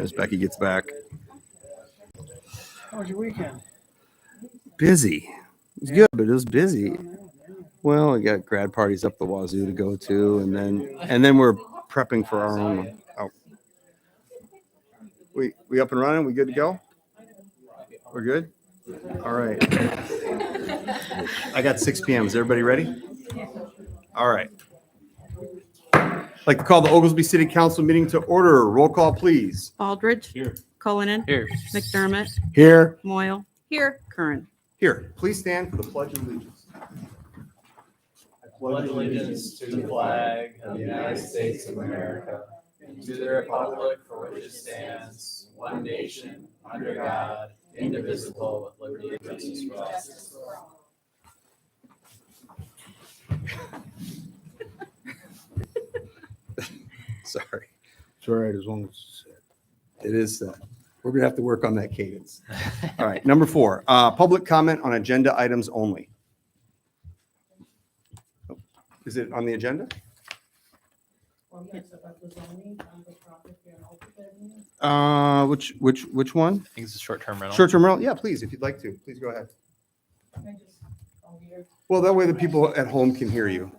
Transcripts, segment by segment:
As Becky gets back. How was your weekend? Busy. It was good, but it was busy. Well, we got grad parties up the wazoo to go to, and then we're prepping for our own one. Oh. We up and running? We good to go? We're good? All right. I got 6 p.m. Is everybody ready? All right. I'd like to call the Oglesby City Council meeting to order. Roll call, please. Aldridge. Here. Cullinan. Here. McDermott. Here. Moyle. Here. Curran. Here. Please stand for the Pledge of Allegiance. I pledge allegiance to the flag of the United States of America and to the republic for which it stands, one nation, under God, indivisible, with liberty and justice for all. Sorry. It's all right, as long as It is. We're going to have to work on that cadence. All right. Number 4, public comment on agenda items only. Is it on the agenda? Which one? I think it's a short-term rental. Short-term rental? Yeah, please, if you'd like to. Please go ahead. Well, that way the people at home can hear you.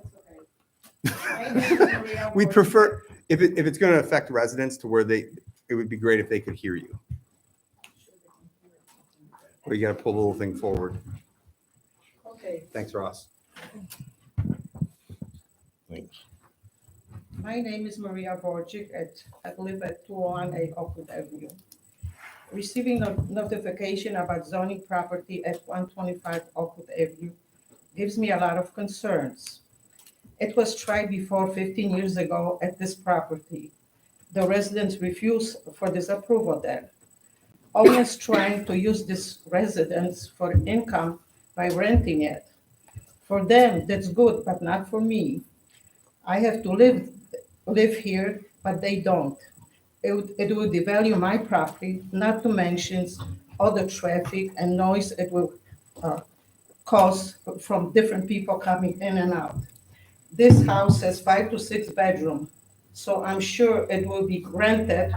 We'd prefer, if it's going to affect residents to where it would be great if they could hear you. Or you got to pull the little thing forward. Okay, Thanks, Ross. thanks. my name is Maria Borgic. I live at 201 Oakwood Avenue. Receiving a notification about zoning property at 125 Oakwood Avenue gives me a lot of concerns. It was tried before 15 years ago at this property. The residents refused for this approval then. Owners trying to use this residence for income by renting it. For them, that's good, but not for me. I have to live here, but they don't. It would devalue my property, not to mention all the traffic and noise it will cause from different people coming in and out. This house has 5 to 6 bedrooms, so I'm sure it will be rented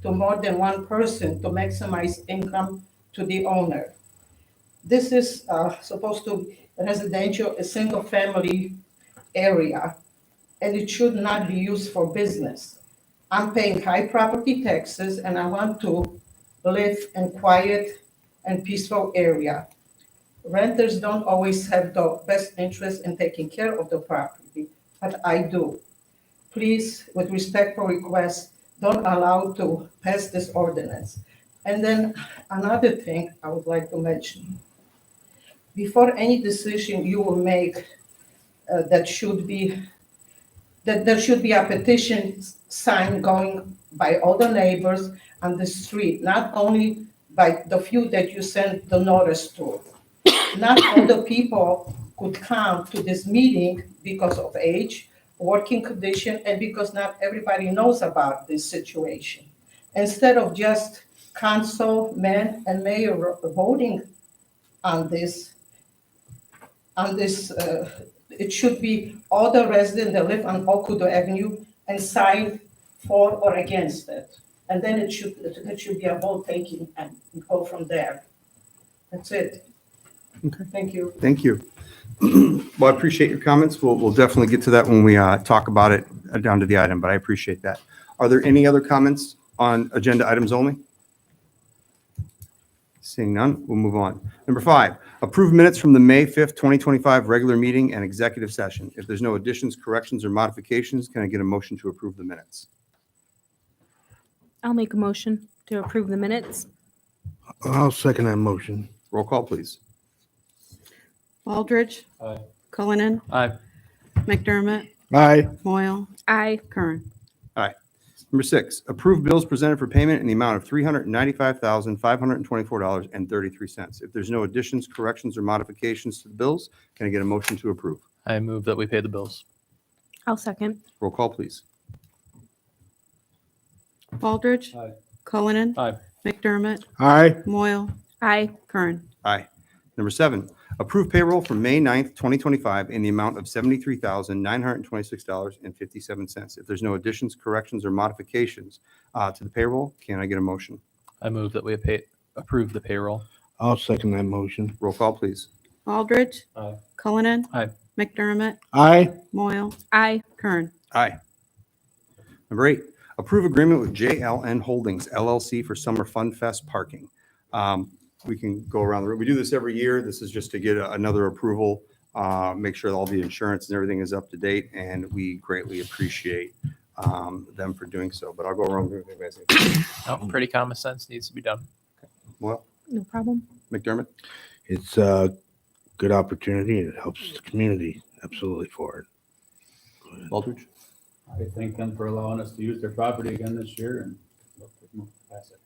to more than one person to maximize income to the owner. This is supposed to be residential, a single-family area, and it should not be used for business. I'm paying high property taxes, and I want to live in quiet and peaceful area. Renters don't always have the best interest in taking care of the property, but I do. Please, with respectful request, don't allow to pass this ordinance. And then another thing I would like to mention. Before any decision you will make, that there should be a petition sign going by all the neighbors on the street, not only by the few that you send the notice to. Not all the people could come to this meeting because of age, working condition, and because not everybody knows about this situation. Instead of just council, men, and mayor voting on this, it should be all the residents that live on Oakwood Avenue and sign for or against it. And then it should be a vote taking and go from there. That's it. Okay. Thank you. Thank you. Well, I appreciate your comments. We'll definitely get to that when we talk about it down to the item, but I appreciate that. Are there any other comments on agenda items only? Seeing none, we'll move on. Number 5, approve minutes from the May 5th, 2025 regular meeting and executive session. If there's no additions, corrections, or modifications, can I get a motion to approve the minutes? I'll make a motion to approve the minutes. I'll second that motion. Roll call, please. Aldridge. Aye. Cullinan. Aye. McDermott. Aye. Moyle. Aye. Curran. Number 6, approve bills presented for payment in the amount of $395,524.33. If there's no additions, corrections, or modifications to the bills, can I get a motion to approve? I move that we pay the bills. I'll second. Roll call, please. Aldridge. Aye. Cullinan. Aye. McDermott. Aye. Moyle. Aye. Curran. Aye. Number 7, Approve payroll for May 9th, 2025 in the amount of $73,926.57. If there's no additions, corrections, or modifications to the payroll, can I get a motion? I move that we approve the payroll. I'll second that motion. Roll call, please. Baldridge. Aye. Cullinan. Aye. McDermott. Aye. Moyle. Aye. Curran. Aye. Number 8, approve agreement with JLN Holdings LLC for Summer Fun Fest parking. We can go around the room. We do this every year. This is just to get another approval, make sure that all the insurance and everything is up to date, and we greatly appreciate them for doing so. But I'll go around the room. If anybody has any- No, pretty common sense needs to be done. Well, No problem. McDermott? It's a good opportunity. It helps the community absolutely for it. Baldridge? I thank them for allowing us to use their property again this year and look to move past it.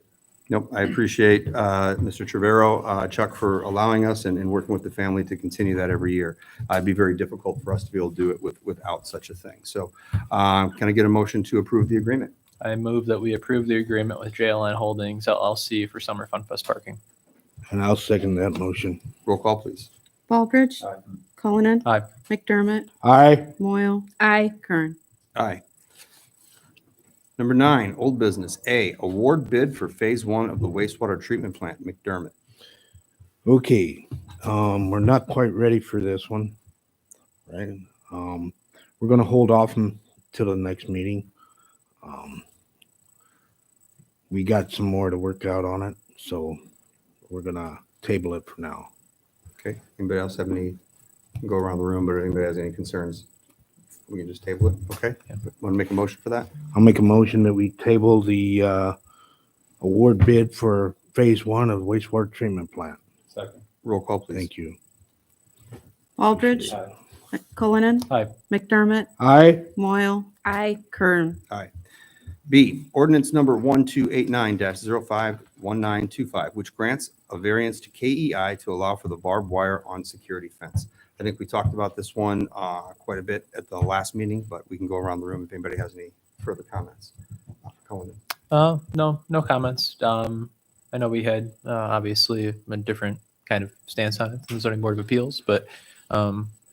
Nope, I appreciate Mr. Trevero, Chuck, for allowing us and working with the family to continue that every year. It'd be very difficult for us to be able to do it without such a thing. So can I get a motion to approve the agreement? I move that we approve the agreement with JLN Holdings LLC for Summer Fun Fest parking. And I'll second that motion. Roll call, please. Baldridge. Aye. Cullinan. Aye. McDermott. Aye. Moyle. Aye. Curran. Aye. Number 9, old business. A, award bid for phase 1 of the wastewater treatment plant, McDermott. Okay, we're not quite ready for this one, right? We're gonna hold off until the next meeting. We got some more to work out on it, so we're gonna table it for now. Okay, anybody else have any, go around the room, but if anybody has any concerns, we can just table it, okay? Yeah. Want to make a motion for that? I'll make a motion that we table the award bid for phase 1 of wastewater treatment plant. Second. Roll call, please. Thank you. Baldridge. Aye. Cullinan. Aye. McDermott. Aye. Moyle. Aye. Curran. B, ordinance number 1289-051925, which grants a variance to KEI to allow for the barbed wire on security fence. I think we talked about this one quite a bit at the last meeting, but we can go around the room if anybody has any further comments. Cullinan. No comments. I know we had obviously a different kind of stance on it than the zoning board of appeals, but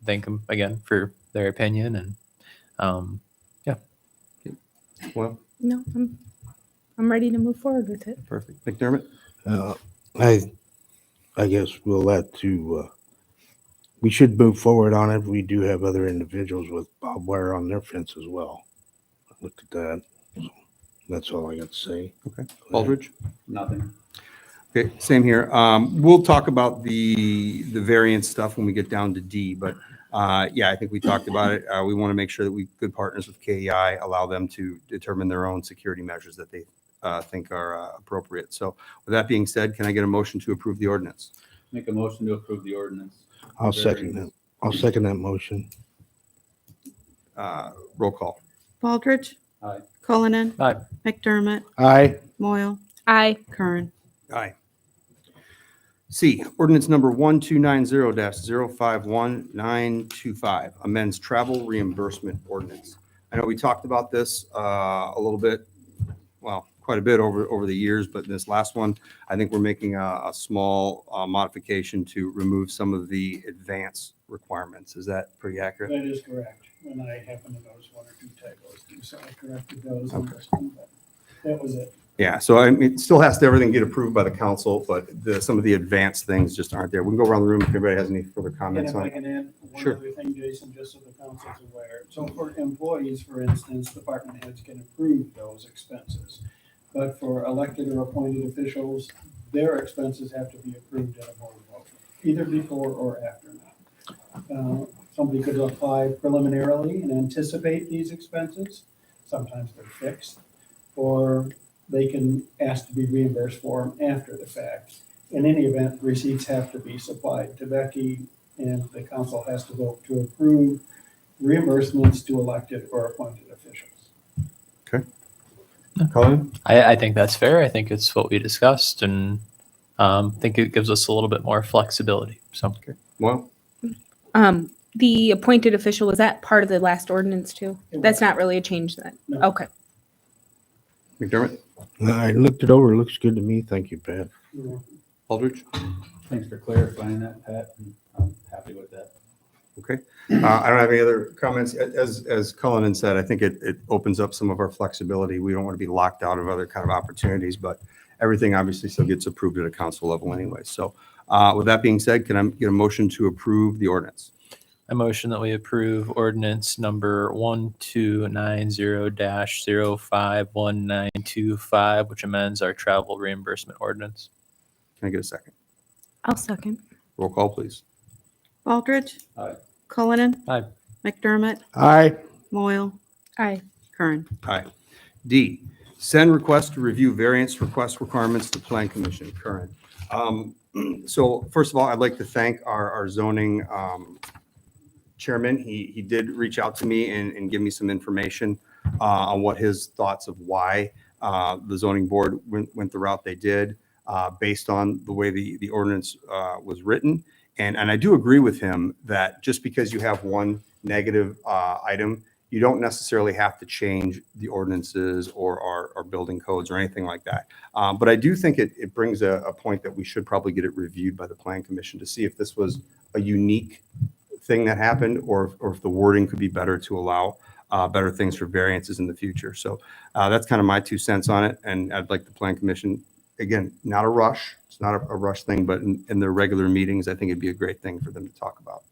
thank them again for their opinion and Well, No, I'm ready to move forward with it. perfect. McDermott? I guess we'll let to, we should move forward on it. We do have other individuals with barbed wire on their fence as well. I looked at that. So that's all I got to say. Okay. Baldridge? Nothing. Okay, same here. We'll talk about the variance stuff when we get down to D, but yeah, I think we talked about it. We want to make sure that we good partners with KEI, allow them to determine their own security measures that they think are appropriate. So with that being said, can I get a motion to approve the ordinance? Make a motion to approve the ordinance. I'll second that. I'll second that motion. Roll call. Baldridge. Aye. Cullinan. Aye. McDermott. Aye. Moyle. Aye. Curran. Aye. C, ordinance number 1290-051925, amends travel reimbursement ordinance. I know we talked about this a little bit, well, quite a bit over the years, but this last one, I think we're making a small modification to remove some of the advance requirements. Is that pretty accurate? That is correct, and I happened to notice 1 or 2 typos too, so I corrected those. Okay. But that was it. Yeah, so I mean, it still has to everything get approved by the council, but some of the advanced things just aren't there. We can go around the room if anybody has any further And comments if on I it. can add one Sure. other thing, Jason, just so the council's aware. So for employees, for instance, department heads can approve those expenses. But for elected or appointed officials, their expenses have to be approved at a board vote, either before or after now. Somebody could apply preliminarily and anticipate these expenses. Sometimes they're fixed, or they can ask to be reimbursed for them after the fact. In any event, receipts have to be supplied to Becky, and the council has to vote to approve reimbursements to elected or appointed officials. Colin? I think that's fair. I think it's what we discussed, and think it gives us a little bit more flexibility. So Well, The appointed official, was that part of the last ordinance too? It That's was. not really a change then? No. Okay. McDermott? I looked it over. It looks good to me. Thank you, Pat. Aldridge? Thanks for clarifying that, Pat. And I'm happy with that. Okay. I don't have any other comments. As Cullinan said, I think it opens up some of our flexibility. We don't want to be locked out of other kind of opportunities, but everything obviously still gets approved at a council level anyway. So with that being said, can I get a motion to approve the ordinance? I motion that we approve ordinance number 1290-051925, which amends our travel reimbursement ordinance. Can I get a second? I'll second. Roll call, please. Baldridge. Aye. Cullinan. Aye. McDermott. Aye. Moyle. Aye. Curran. Aye. D, send request to review variance request requirements to Plan Commission. Curran. So first of all, I'd like to thank our zoning chairman. He did reach out to me and give me some information on what his thoughts of why the zoning board went the route they did based on the way the ordinance was written. And I do agree with him that just because you have one negative item, you don't necessarily have to change the ordinances or our building codes or anything like that. But I do think it brings a point that we should probably get it reviewed by the Plan Commission to see if this was a unique thing that happened or if the wording could be better to allow better things for variances in the future. So that's kind of my 2 cents on it. And I'd like the Plan Commission, again, not a rush. It's not a rush thing, but in their regular meetings, I think it'd be a great thing for them to talk about.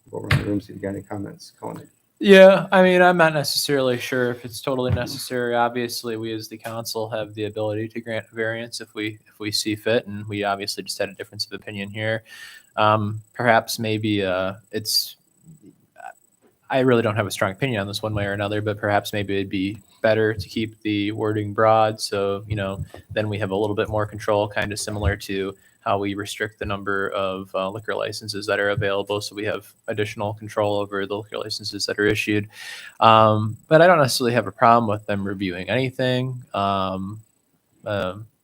Go around the room, see if you got any comments, Colin. Yeah, I mean, I'm not necessarily sure if it's totally necessary. Obviously, we as the council have the ability to grant variance if we see fit, and we obviously just had a difference of opinion here. Perhaps maybe it's. I really don't have a strong opinion on this one way or another, but perhaps maybe it'd be better to keep the wording broad, so then we have a little bit more control, kind of similar to how we restrict the number of liquor licenses that are available. So we have additional control over the liquor licenses that are issued. But I don't necessarily have a problem with them reviewing anything. The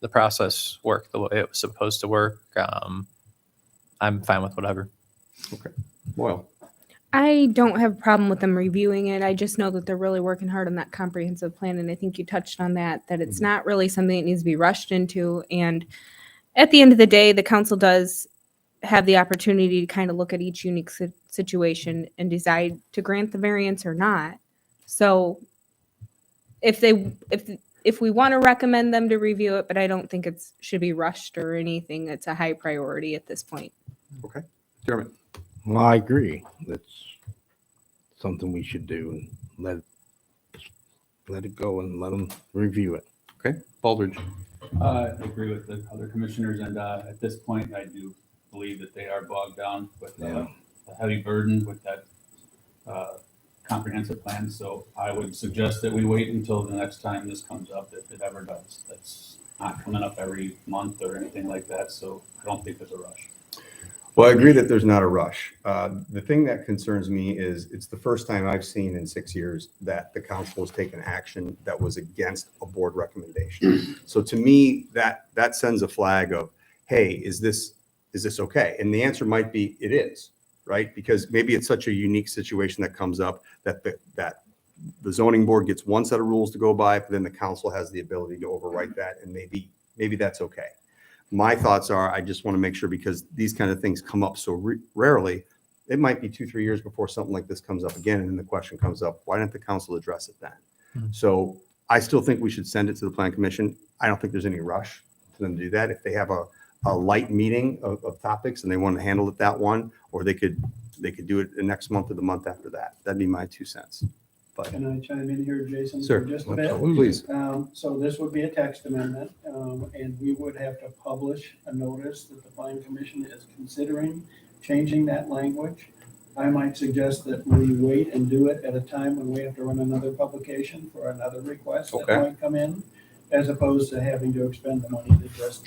process worked the way it was supposed to work. I'm fine with whatever. Well, I don't have a problem with them reviewing it. I just know that they're really working hard on that comprehensive plan. And I think you touched on that it's not really something that needs to be rushed into. And at the end of the day, the council does have the opportunity to kind of look at each unique situation and decide to grant the variance or not. So if we want to recommend them to review it, but I don't think it should be rushed or anything. It's a high priority at this point. okay. Dermot. Well, I agree. That's something we should do and let it go and let them review it. Okay. Baldridge. I agree with the other commissioners, and at this point, I do believe that they are bogged down with a heavy burden with that comprehensive plan. So I would suggest that we wait until the next time this comes up, if it ever does. That's not coming up every month or anything like that, so I don't think there's a rush. Well, I agree that there's not a rush. The thing that concerns me is it's the first time I've seen in 6 years that the council has taken action that was against a board recommendation. So to me, that sends a flag of, hey, is this okay? And the answer might be it is, right? Because maybe it's such a unique situation that comes up that the zoning board gets one set of rules to go by, but then the council has the ability to overwrite that, and maybe that's okay. My thoughts are, I just want to make sure, because these kind of things come up so rarely, it might be 2-3 years before something like this comes up again. And then the question comes up, why didn't the council address it then? So I still think we should send it to the Plan Commission. I don't think there's any rush for them to do that. If they have a light meeting of topics and they want to handle it that one, or they could do it the next month or the month after that. That'd be my 2 cents. But Can I chime in here, Jason? Sir, for just a bit? please. So this would be a text amendment, and we would have to publish a notice that the Plan Commission is considering changing that language. I might suggest that we wait and do it at a time when we have to run another publication for another request that Okay. might come in, as opposed to having to expend the money to just,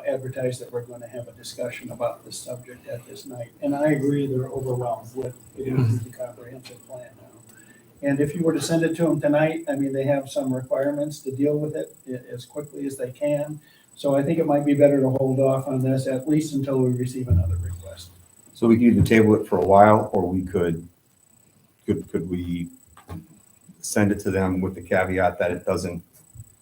advertise that we're going to have a discussion about this subject at this night. And I agree, they're overwhelmed with the comprehensive plan now. And if you were to send it to them tonight, they have some requirements to deal with it as quickly as they can. So I think it might be better to hold off on this at least until we receive another request. So we could either table it for a while, or we could we send it to them with the caveat that it doesn't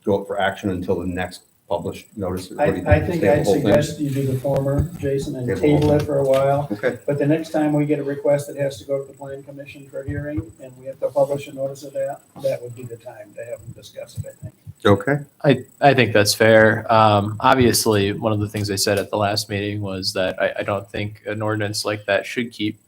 go up for action until the next published notice? What I, do you I think Table I'd the whole thing? suggest you do the former, Jason, and Table the whole table it for a while. Okay, But the next time we get a request that has to go to the plan commission for hearing, and we have to publish a notice of that, that would be the time to have them discuss it, I think. okay, I think that's fair. Obviously, one of the things I said at the last meeting was that I don't think an ordinance like that should keep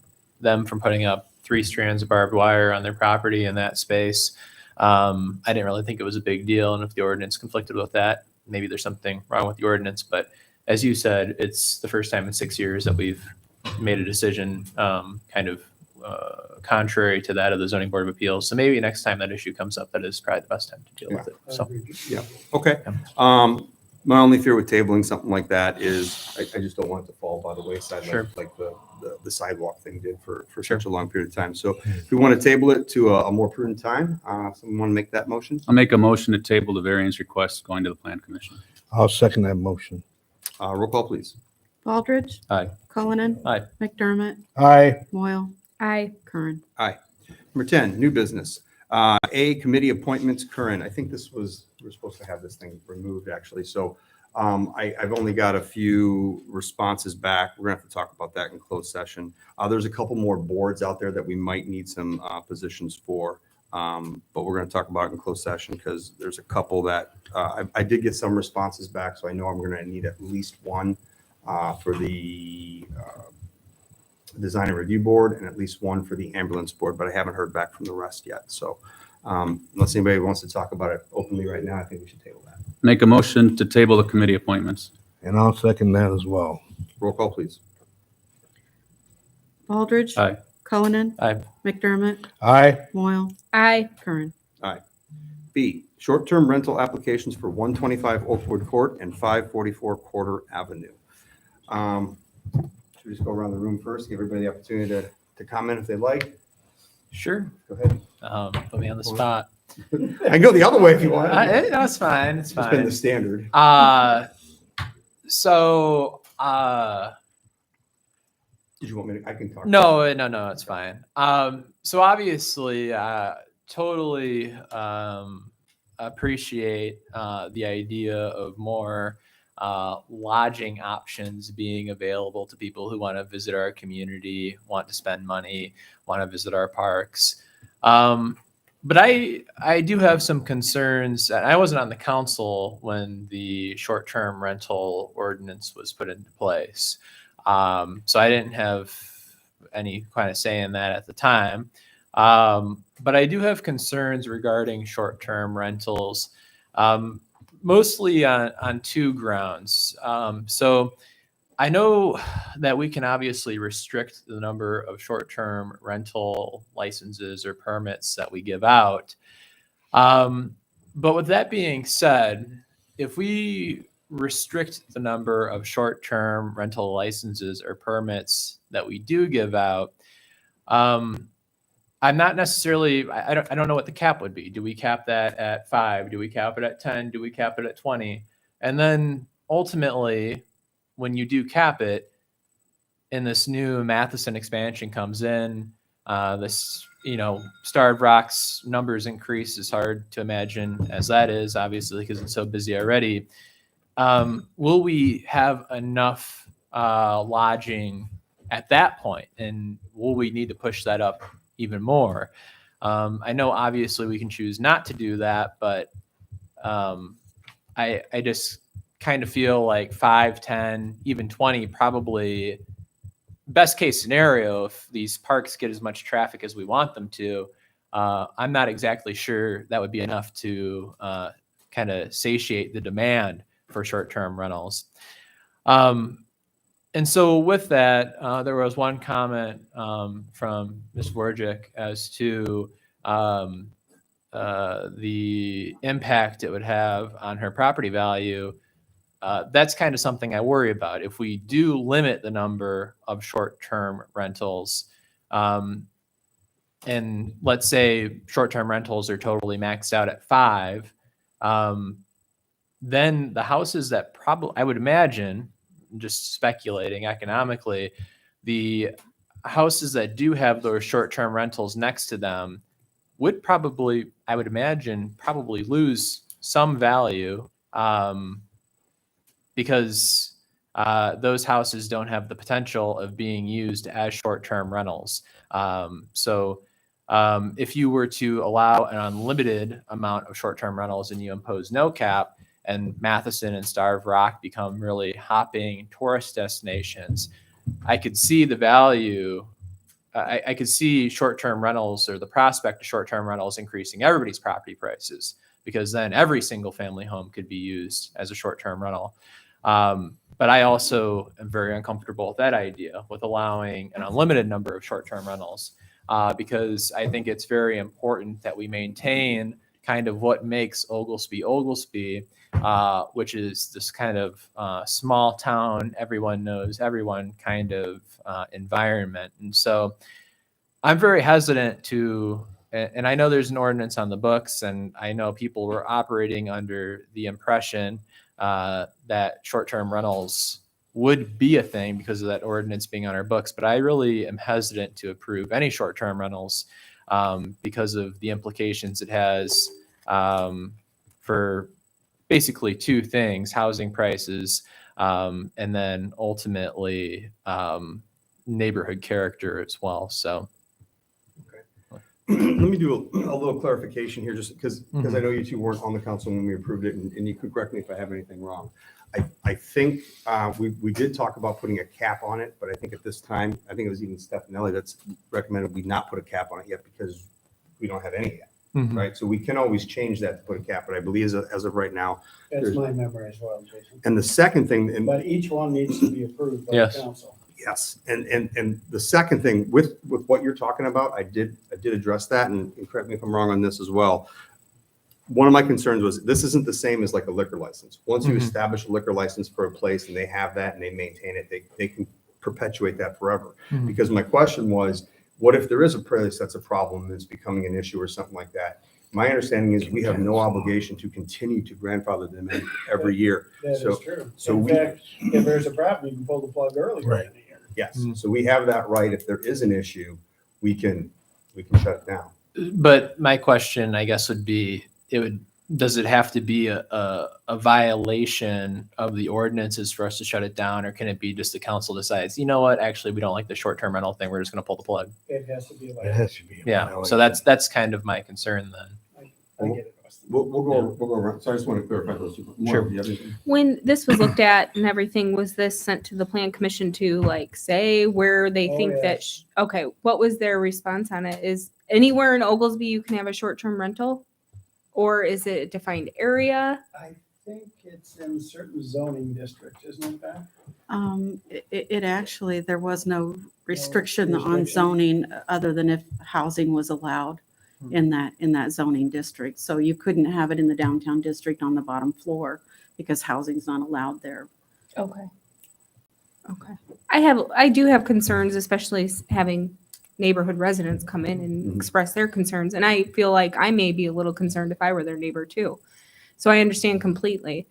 them from putting up 3 strands of barbed wire on their property in that space. I didn't really think it was a big deal, and if the ordinance conflicted with that, maybe there's something wrong with the ordinance. But as you said, it's the first time in 6 years that we've made a decision kind of contrary to that of the zoning board of appeals. So maybe next time that issue comes up, that is probably the best time to deal with it. So okay. My only fear with tabling something like that is I just don't want it to fall by the wayside Sure. like the sidewalk thing did for such a long period of time. So if we want to table it to a more prudent time, someone want to make that motion? I'll make a motion to table the variance request going to the plan commission. I'll second that motion. Roll call, please. Baldridge. Aye. Cullinan. Aye. McDermott. Aye. Moyle. Aye. Curran. Number 10, new business. A, committee appointments, Curran. I think we're supposed to have this thing removed, actually. So I've only got a few responses back. We're going to have to talk about that in closed session. There's a couple more boards out there that we might need some positions for, but we're going to talk about it in closed session because there's a couple that I did get some responses back, so I know I'm going to need at least one for the design and review board and at least one for the ambulance board, but I haven't heard back from the rest yet. So unless anybody wants to talk about it openly right now, I think we should table that. Make a motion to table the committee appointments. And I'll second that as well. Roll call, please. Baldridge. Aye. Cullinan. Aye. McDermott. Aye. Moyle. Aye. Curran. B, short-term rental applications for 125 Oakwood Court and 544 Korter Avenue. Should we just go around the room first, give everybody the opportunity to comment if they'd like? sure, Go ahead. put me on the spot. I can go the other way if you want. No, it's fine. It's It's been fine. the standard. So Did you want me to, I can talk. no, it's fine. So obviously, totally appreciate the idea of more lodging options being available to people who want to visit our community, want to spend money, want to visit our parks. But I do have some concerns. I wasn't on the council when the short-term rental ordinance was put into place. So I didn't have any kind of say in that at the time. But I do have concerns regarding short-term rentals, mostly on 2 grounds. So I know that we can obviously restrict the number of short-term rental licenses or permits that we give out. But with that being said, if we restrict the number of short-term rental licenses or permits that we do give out, I'm not necessarily, I don't know what the cap would be. Do we cap that at 5? Do we cap it at 10? Do we cap it at 20? And then ultimately, when you do cap it, and this new Matheson expansion comes in, this, Starved Rock's numbers increase is hard to imagine as that is, obviously, because it's so busy already. Will we have enough lodging at that point? And will we need to push that up even more? I know obviously we can choose not to do that, but I just kind of feel like 5, 10, even 20, probably best case scenario, if these parks get as much traffic as we want them to. I'm not exactly sure that would be enough to kind of satiate the demand for short-term rentals. And so with that, there was one comment from Ms. Wojcik as to the impact it would have on her property value. That's kind of something I worry about. If we do limit the number of short-term rentals, and let's say short-term rentals are totally maxed out at 5, then the houses that probably, I would imagine, just speculating economically, the houses that do have those short-term rentals next to them would probably, I would imagine, probably lose some value because those houses don't have the potential of being used as short-term rentals. If you were to allow an unlimited amount of short-term rentals and you impose no cap, and Matheson and Starved Rock become really hopping tourist destinations, I could see the value. I could see short-term rentals, or the prospect of short-term rentals, increasing everybody's property prices, because then every single family home could be used as a short-term rental. But I also am very uncomfortable with that idea, with allowing an unlimited number of short-term rentals, because I think it's very important that we maintain kind of what makes Oglesby, which is this kind of small town, everyone knows everyone kind of environment. And so I'm very hesitant to, and I know there's an ordinance on the books, and I know people were operating under the impression that short-term rentals would be a thing because of that ordinance being on our books. But I really am hesitant to approve any short-term rentals because of the implications it has for basically two things: housing prices, and then ultimately neighborhood character as well. So Let me do a little clarification here, just because I know you two weren't on the council when we approved it, and you could correct me if I have anything wrong. I think we did talk about putting a cap on it, but I think at this time, I think it was even Stefanelli that's recommended we not put a cap on it yet because we don't have any yet, right? So we can always change that to put a cap, but I believe as of right now. That's my memory as well, Jason. And the second thing, But each one needs to be approved by Yes. the council. yes, and the second thing with what you're talking about, I did address that, and correct me if I'm wrong on this as well. One of my concerns was this isn't the same as like a liquor license. Once you establish a liquor license for a place and they have that and they maintain it, they can perpetuate that forever. Because my question was, what if there is a place that's a problem and it's becoming an issue or something like that? My understanding is we have no obligation to continue to grandfather them in every year. That So- is true. so In we- fact, if there's a problem, you can pull the plug earlier Right. in the year. Yes, so we have that right. If there is an issue, we can shut it down. but my question, I guess, would be, does it have to be a violation of the ordinances for us to shut it down, or can it be just the council decides, you know what, actually, we don't like the short-term rental thing, we're just going to pull the plug? It has to be a It violation. has to be. a Yeah, violation. so that's kind of my concern then. I get it, Austin. We'll go around. So I just want to clarify those two. More Sure. of the other thing. When this was looked at and everything, was this sent to the plan commission to like say where they Oh, think yeah. that, okay, what was their response on it? Is anywhere in Oglesby you can have a short-term rental? Or is it a defined area? I think it's in certain zoning districts, isn't it, Beth? It actually, there was no restriction on restriction. zoning other than if housing was allowed in that zoning district. So you couldn't have it in the downtown district on the bottom floor because housing's not allowed there. Okay. Okay. I do have concerns, especially having neighborhood residents come in and express their concerns. And I feel like I may be a little concerned if I were their neighbor too. So I understand completely.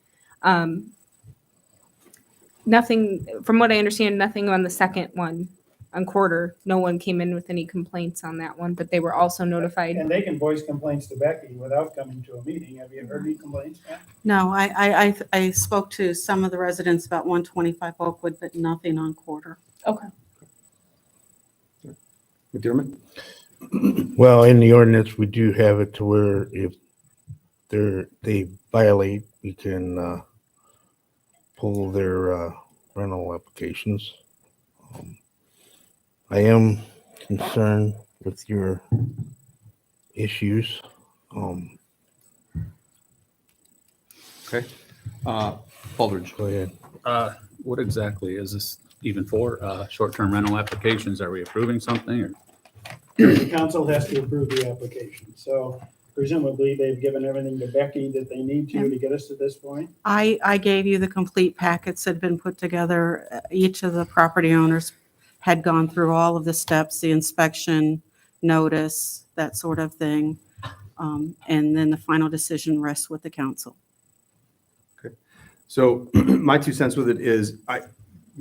Nothing, from what I understand, nothing on the second one on Korter. No one came in with any complaints on that one, but they were also notified. And they can voice complaints to Becky without coming to a meeting. Have you heard any complaints, Beth? No, I spoke to some of the residents about 125 Oakwood, but nothing on Korter. Okay. McDermott? Well, in the ordinance, we do have it to where if they violate, we can pull their rental applications. I am concerned with your issues. Okay. Baldridge. Go ahead. What exactly is this even for? Short-term rental applications? Are we approving something or? The council has to approve the application. So presumably they've given everything to Becky that they need to get us to this point. I gave you the complete packets that had been put together. Each of the property owners had gone through all of the steps, the inspection, notice, that sort of thing. And then the final decision rests with the council. So my 2 cents with it is,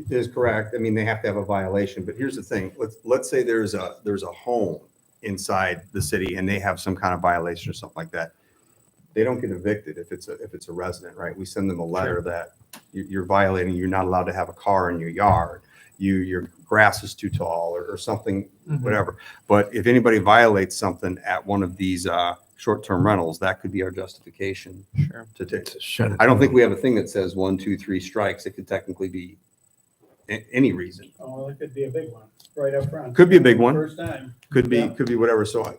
is correct. I mean, they have to have a violation, but here's the thing. Let's say there's a home inside the city and they have some kind of violation or something like that. They don't get evicted if it's a resident, right? We send them a letter that you're violating, you're not allowed to have a car in your yard. Your grass is too tall or something, whatever. But if anybody violates something at one of these short-term rentals, that could be our justification Sure. to take. Shut it I don't think down. we have a thing that says 1, 2, 3 strikes. It could technically be any reason. Oh, it could be a big one, right up front. Could be a big one. First time. Could Yeah. be whatever. So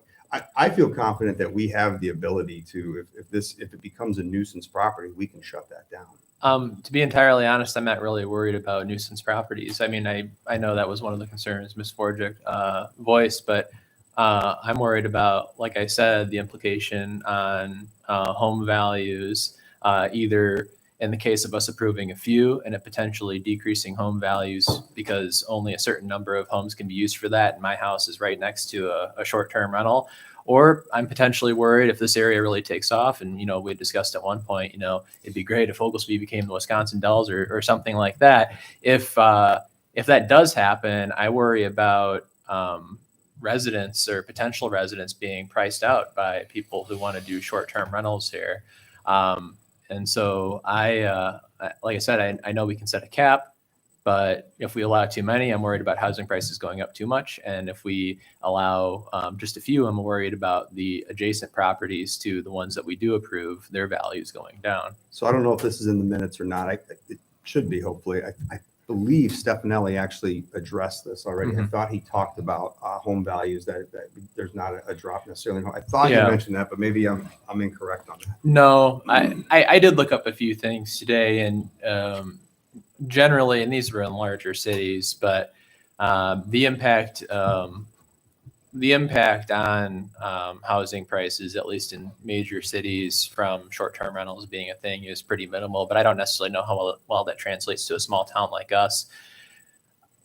I feel confident that we have the ability to, if it becomes a nuisance property, we can shut that down. To be entirely honest, I'm not really worried about nuisance properties. I mean, I know that was one of the concerns Ms. Forgic voiced, but I'm worried about, like I said, the implication on home values, either in the case of us approving a few and it potentially decreasing home values because only a certain number of homes can be used for that. And my house is right next to a short-term rental. Or I'm potentially worried if this area really takes off, and we discussed at one point, it'd be great if Oglesby became the Wisconsin Dells or something like that. If that does happen, I worry about residents or potential residents being priced out by people who want to do short-term rentals here. And so like I said, I know we can set a cap. But if we allow too many, I'm worried about housing prices going up too much. And if we allow just a few, I'm worried about the adjacent properties to the ones that we do approve, their values going down. So I don't know if this is in the minutes or not. It should be, hopefully. I believe Stefanelli actually addressed this already. I thought he talked about home values, that there's not a drop necessarily. I thought he mentioned that, but maybe I'm incorrect on that. No, I did look up a few things today, and generally, and these were in larger cities, but the impact on housing prices, at least in major cities, from short-term rentals being a thing is pretty minimal. But I don't necessarily know how well that translates to a small town like us.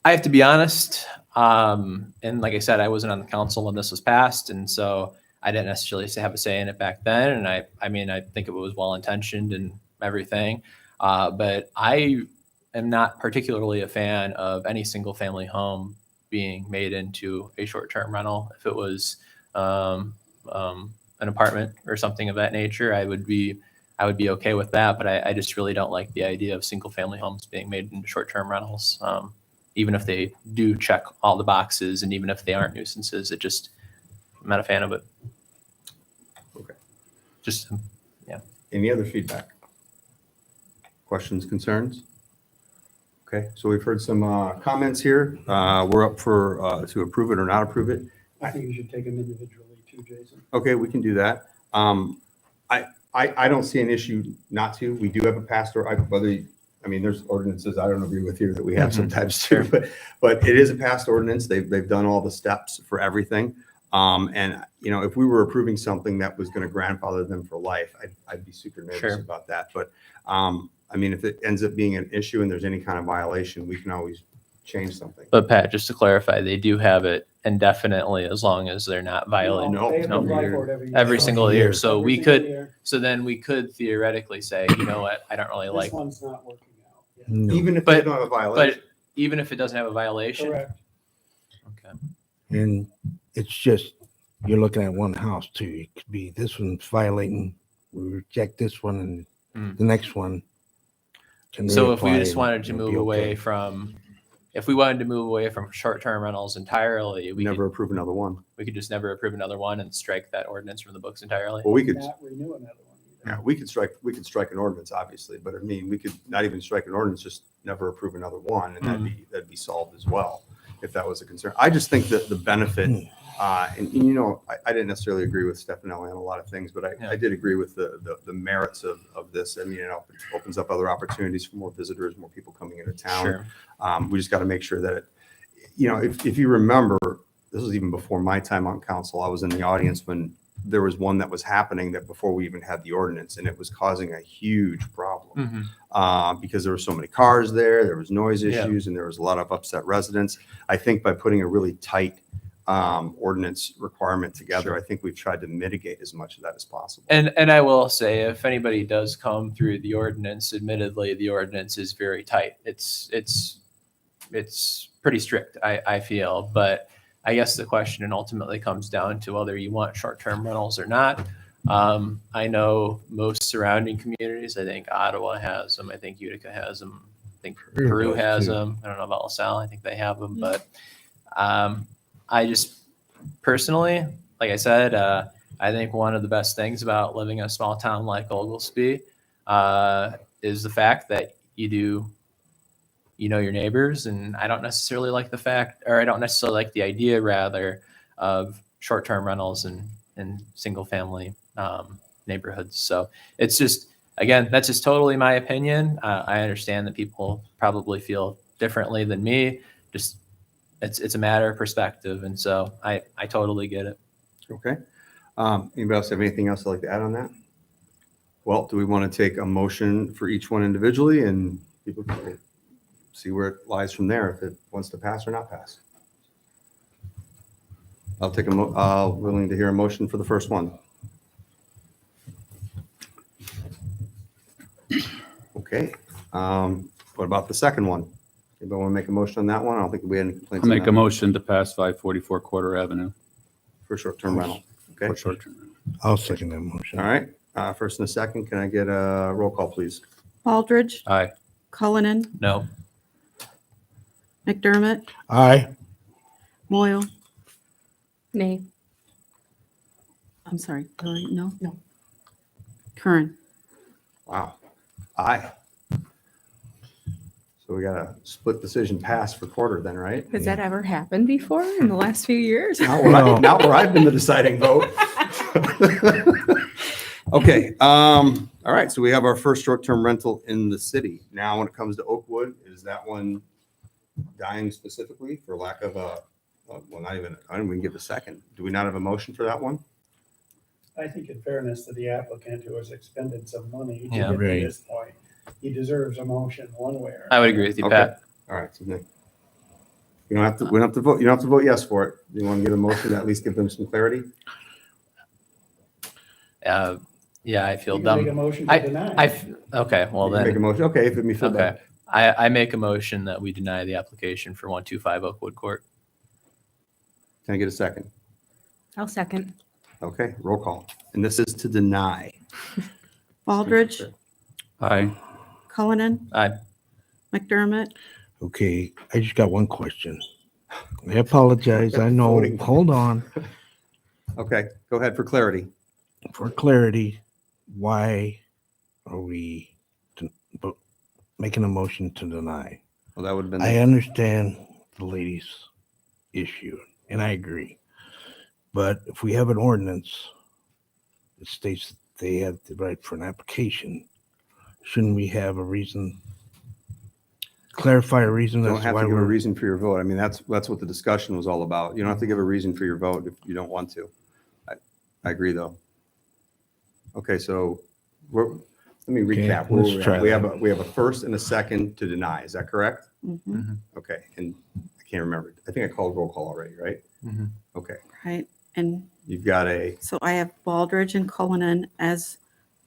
I have to be honest, and like I said, I wasn't on the council when this was passed, and so I didn't necessarily have a say in it back then. And I mean, I think it was well-intentioned and everything, but I am not particularly a fan of any single-family home being made into a short-term rental. If it was an apartment or something of that nature, I would be okay with that. But I just really don't like the idea of single-family homes being made into short-term rentals, even if they do check all the boxes and even if they aren't nuisances. I'm not a fan of it. Okay. Just Any other feedback? Questions, concerns? Okay, so we've heard some comments here. We're up for to approve it or not approve it. I think you should take them individually too, Jason. Okay, we can do that. I don't see an issue not to. We do have a past, there's ordinances I don't agree with here that we have sometimes too, but it is a past ordinance. They've done all the steps for everything. And if we were approving something that was going to grandfather them for life, I'd be super nervous about that. But if it ends up being an issue and there's any kind of violation, we can always change something. But Pat, just to clarify, they do have it indefinitely as long as they're not violating. No, They have to no, apply year. for it every year. Every single year. So Every we single could, year. so then we could theoretically say, you know what, I don't really This like, one's not working out. Yeah. No. Even if But- they don't have a violation. but even if it doesn't have a violation. Correct. Okay. And it's just, you're looking at one house too. It could be this one's violating, we reject this one and the next one. can So if we reapply just and wanted to it'll move be away okay. from, if we wanted to move away from short-term rentals entirely, We never approve another one. we could just never approve another one and strike that ordinance from the books entirely. Well, we could, Not renew another one either. yeah, we could strike an ordinance, obviously, but we could not even strike an ordinance, just never approve another one, and that'd be solved as well, if that was a concern. I just think that the benefit, I didn't necessarily agree with Stefanelli on a lot of things, but I did agree with the merits of this. It opens up other opportunities for more visitors, more people coming into town. Sure. We just got to make sure that if you remember, this was even before my time on council. I was in the audience when there was one that was happening that before we even had the ordinance, and it was causing a huge problem because there were so many cars there was noise issues, and there was a lot of upset residents. I think by putting a really tight ordinance requirement together, I think we've tried to mitigate as much of that as possible. And I will say, if anybody does come through the ordinance, admittedly, the ordinance is very tight. It's pretty strict, I feel. But I guess the question ultimately comes down to whether you want short-term rentals or not. I know most surrounding communities. I think Ottawa has them. I think Utica has them. I think Peru Peru does, has too. them. I don't know about LaSalle. I think they have them. But I just personally, like I said, I think one of the best things about living in a small town like Oglesby is the fact that you know your neighbors, and I don't necessarily like the fact, or I don't necessarily like the idea, rather, of short-term rentals and single-family neighborhoods. So it's just, again, that's just totally my opinion. I understand that people probably feel differently than me. Just it's a matter of perspective, and so I totally get it. Okay. Anybody else have anything else they'd like to add on that? Well, do we want to take a motion for each one individually and people can see where it lies from there, if it wants to pass or not pass? I'll take willing to hear a motion for the first one. Okay. What about the second one? Anybody want to make a motion on that one? I don't think we had any complaints I'll on make a that motion to pass 544 Korter Avenue for short-term rental. Okay. for short-term. I'll second that motion. All right. First and a second, can I get a roll call, please? Baldridge, Aye. Cullinan, No. McDermott, Aye. Moyle. Nay. I'm sorry, Hillary, no? No. Curran. Wow. Aye. So we got a split decision pass for Korter then, right? Has that ever happened before in the last few years? Not where I've been the deciding vote. Okay. All right. So we have our first short-term rental in the city. Now, when it comes to Oakwood, is that one dying specifically for lack of well, not even, I don't even give a second. Do we not have a motion for that one? I think in fairness to the applicant who has expended some money to Yeah. get Right. to this point, he deserves a motion one way or I would agree with you, Okay. Pat. All right. So Nick, you don't have to, we don't have to vote. You don't have to vote yes for it. You want to get a motion to at least give them some clarity? Yeah, I feel You can make a dumb. motion to deny. Okay, well You can Make a then, motion. Okay. If it me feel okay. better. I make a motion that we deny the application for 125 Oakwood Court. Can I get a second? I'll second. Okay. Roll call. And this is to deny. Baldridge, Aye. Cullinan, Aye. McDermott, Okay, I just got one question. I apologize. I know. Voting. Hold on. Okay. Go ahead for clarity. For clarity, why are we making a motion to deny? Well, that would have been. I understand the lady's issue, and I agree. But if we have an ordinance that states that they have the right for an application, shouldn't we have a reason, clarify a reason You as don't to have why to give a we're... reason for your vote. I mean, that's what the discussion was all about. You don't have to give a reason for your vote if you don't want to. I agree, though. Okay, so let me Okay, recap. Where let's we're try at. that. We have a first and a second to deny. Is that correct? mhm, Okay, and I can't remember. I think I called roll call already, right? Mhm. Okay, right? And you've got a so I have Baldridge and Cullinan as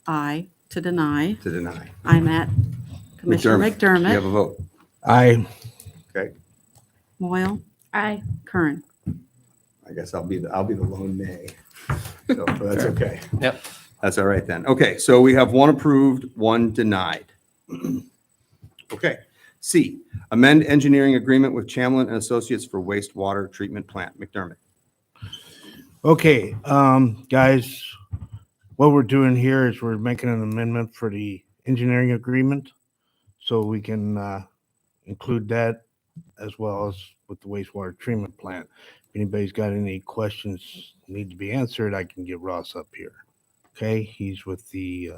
aye to deny. to deny. I'm at Commissioner You have McDermott, a vote. I, Moyle, Aye. Curran. I guess I'll be the lone nay. So but that's okay. Yep. That's all right then. Okay, so we have one approved, one denied. Okay. C, amend engineering agreement with Chamlin and Associates for wastewater treatment plant. McDermott. okay, guys, what we're doing here is we're making an amendment for the engineering agreement so we can include that as well as with the wastewater treatment plant. If anybody's got any questions need to be answered, I can get Ross up here. Okay, he's with the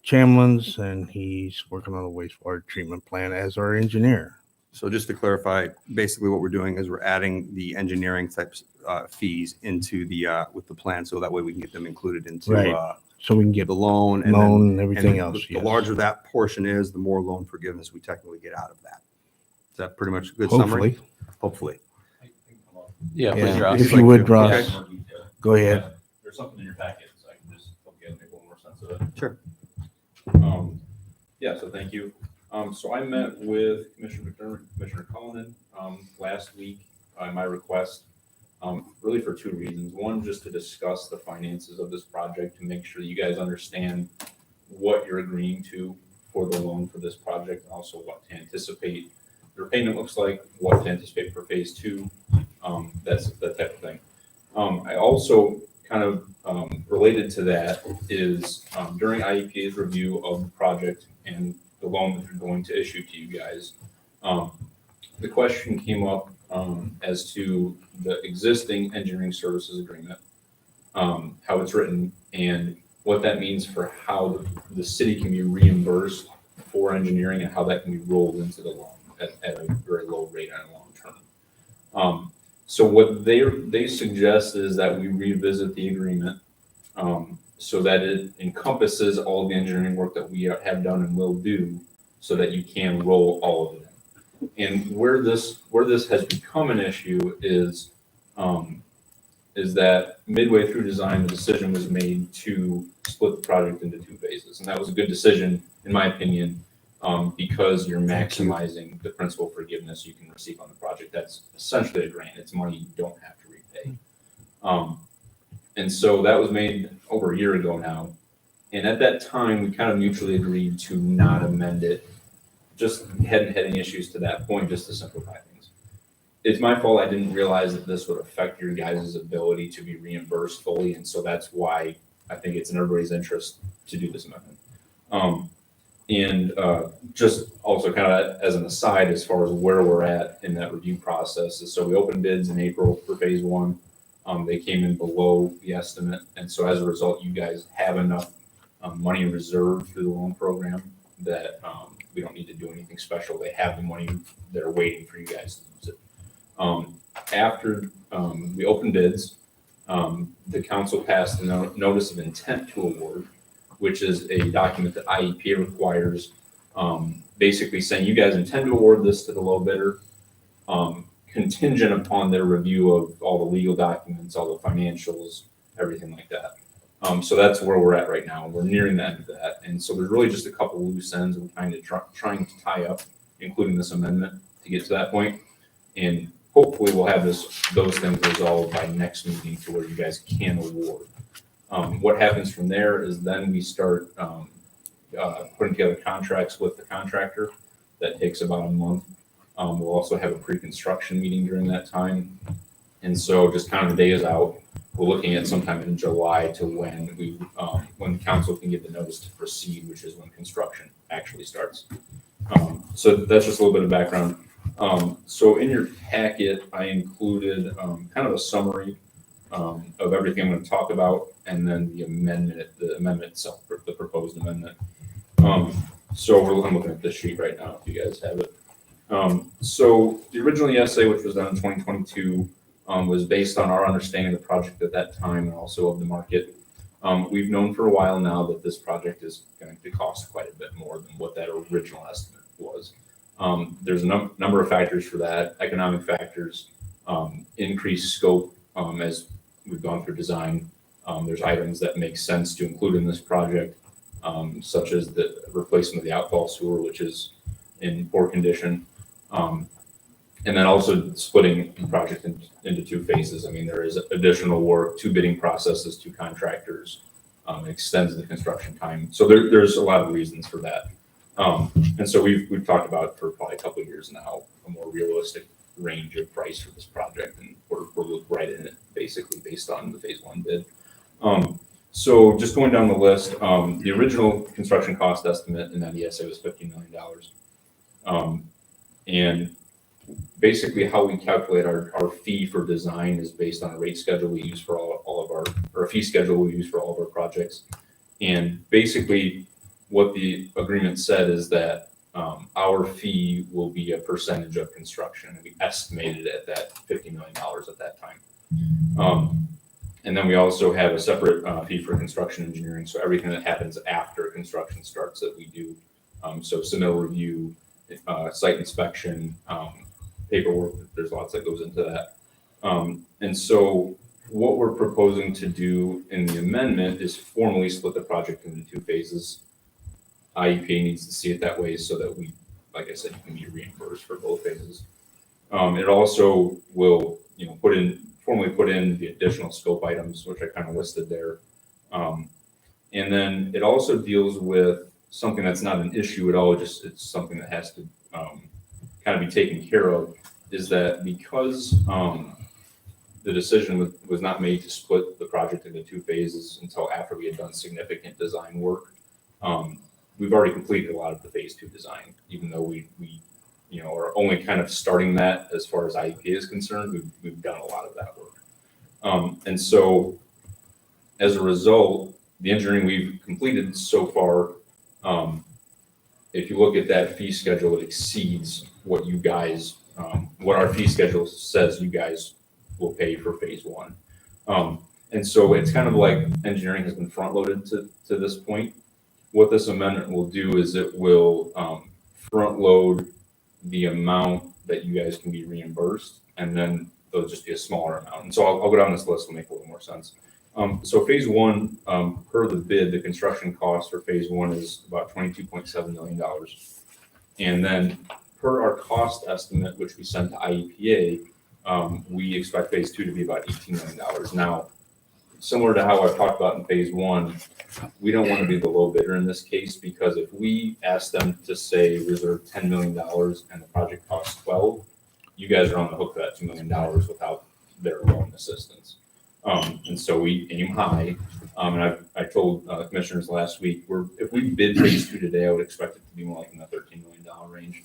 Chamlins and he's working on the wastewater treatment plant as our engineer. So just to clarify, basically what we're doing is we're adding the engineering types fees into the with the plan, so that way we can get them included into Right. So we can get the loan and loan then and everything else. The yes. larger that portion is, the more loan forgiveness we technically get out of that. Is that pretty much a good summary? Hopefully. Hopefully. Yeah, Yeah. please, Ross. If you would, Ross, Okay. go ahead. There's something in your packet, so I can just again make a little more sense of it. Sure. Yeah, so thank you. So I met with Commissioner McDermott, Commissioner Cullinan, last week on my request. really for two reasons. One, just to discuss the finances of this project, to make sure you guys understand what you're agreeing to for the loan for this project, and also what to anticipate your payment looks like, what to anticipate for phase two, that's that type of thing. I also kind of related to that is during IEPA's review of the project and the loan that they're going to issue to you guys, the question came up as to the existing engineering services agreement, how it's written, and what that means for how the city can be reimbursed for engineering and how that can be rolled into the loan at a very low rate on a long term. So what they suggest is that we revisit the agreement so that it encompasses all the engineering work that we have done and will do, so that you can roll all of it in. And where this has become an issue is that midway through design, the decision was made to split the project into two phases, and that was a good decision, in my opinion, because you're maximizing the principal forgiveness you can receive on the project. That's essentially a grant. It's money you don't have to repay. And so that was made over a year ago now. And at that time, we kind of mutually agreed to not amend it. Just hadn't had any issues to that point, just to simplify things. It's my fault. I didn't realize that this would affect your guys' ability to be reimbursed fully. And so that's why I think it's in everybody's interest to do this amendment. Just also kind of as an aside, as far as where we're at in that review process, is so we opened bids in April for phase one. They came in below the estimate. And so as a result, you guys have enough money reserved through the loan program that we don't need to do anything special. They have the money. They're waiting for you guys to use it. After we opened bids, the council passed a notice of intent to award, which is a document that IEPA requires, basically saying you guys intend to award this to the low bidder, contingent upon their review of all the legal documents, all the financials, everything like that. So that's where we're at right now. We're nearing the end of that. And so there's really just a couple loose ends we're trying to tie up, including this amendment, to get to that point. And hopefully we'll have those things resolved by next meeting to where you guys can award. What happens from there is then we start putting together contracts with the contractor. That takes about a month. We'll also have a pre-construction meeting during that time. And so just kind of the day is out. We're looking at sometime in July to when the council can give the notice to proceed, which is when construction actually starts. So that's just a little bit of background. So in your packet, I included kind of a summary of everything I'm going to talk about, and then the amendment itself, the proposed amendment. So I'm looking at this sheet right now, if you guys have it. So the original ESA, which was done in 2022, was based on our understanding of the project at that time and also of the market. We've known for a while now that this project is going to cost quite a bit more than what that original estimate was. There's a number of factors for that, economic factors, increased scope as we've gone through design. There's items that make sense to include in this project, such as the replacement of the outfall sewer, which is in poor condition. And then also splitting the project into two phases. I mean, there is additional work, two bidding processes, two contractors, extends the construction time. So there's a lot of reasons for that. And so we've talked about for probably a couple of years now, a more realistic range of price for this project. And we're right in it, basically, based on the phase one bid. So just going down the list, the original construction cost estimate in that ESA was $50 million. And basically how we calculate our fee for design is based on a rate schedule we use for all of our, or a fee schedule we use for all of our projects. And basically what the agreement said is that our fee will be a percentage of construction. And we estimated at that $50 million at that time. And then we also have a separate fee for construction engineering. So everything that happens after construction starts that we do. So submittal review, site inspection, paperwork, there's lots that goes into that. And so what we're proposing to do in the amendment is formally split the project into two phases. IEPA needs to see it that way so that we, like I said, you can be reimbursed for both phases. It also will, put in formally put in the additional scope items, which I kind of listed there. And then it also deals with something that's not an issue at all, just it's something that has to kind of be taken care of, is that because the decision was not made to split the project into 2 phases until after we had done significant design work. We've already completed a lot of the phase 2 design, even though we are only kind of starting that as far as IEP is concerned. We've done a lot of that work. And so as a result, the engineering we've completed so far, if you look at that fee schedule, it exceeds what you guys, what our fee schedule says you guys will pay for phase 1. And so it's kind of like engineering has been front loaded to this point. What this amendment will do is it will front load the amount that you guys can be reimbursed, and then there'll just be a smaller amount. And so I'll go down this list to make a little more sense. So phase 1, per the bid, the construction cost for phase 1 is about $22.7 million. And then per our cost estimate, which we sent to IEPA, we expect phase 2 to be about $18 million. Now, similar to how I've talked about in phase 1, we don't want to be the low bidder in this case, because if we ask them to say reserve $10 million and the project costs 12, you guys are on the hook for that $2 million without their loan assistance. And so we aim high. And I told commissioners last week, if we bid phase 2 today, I would expect it to be more like in the $13 million range.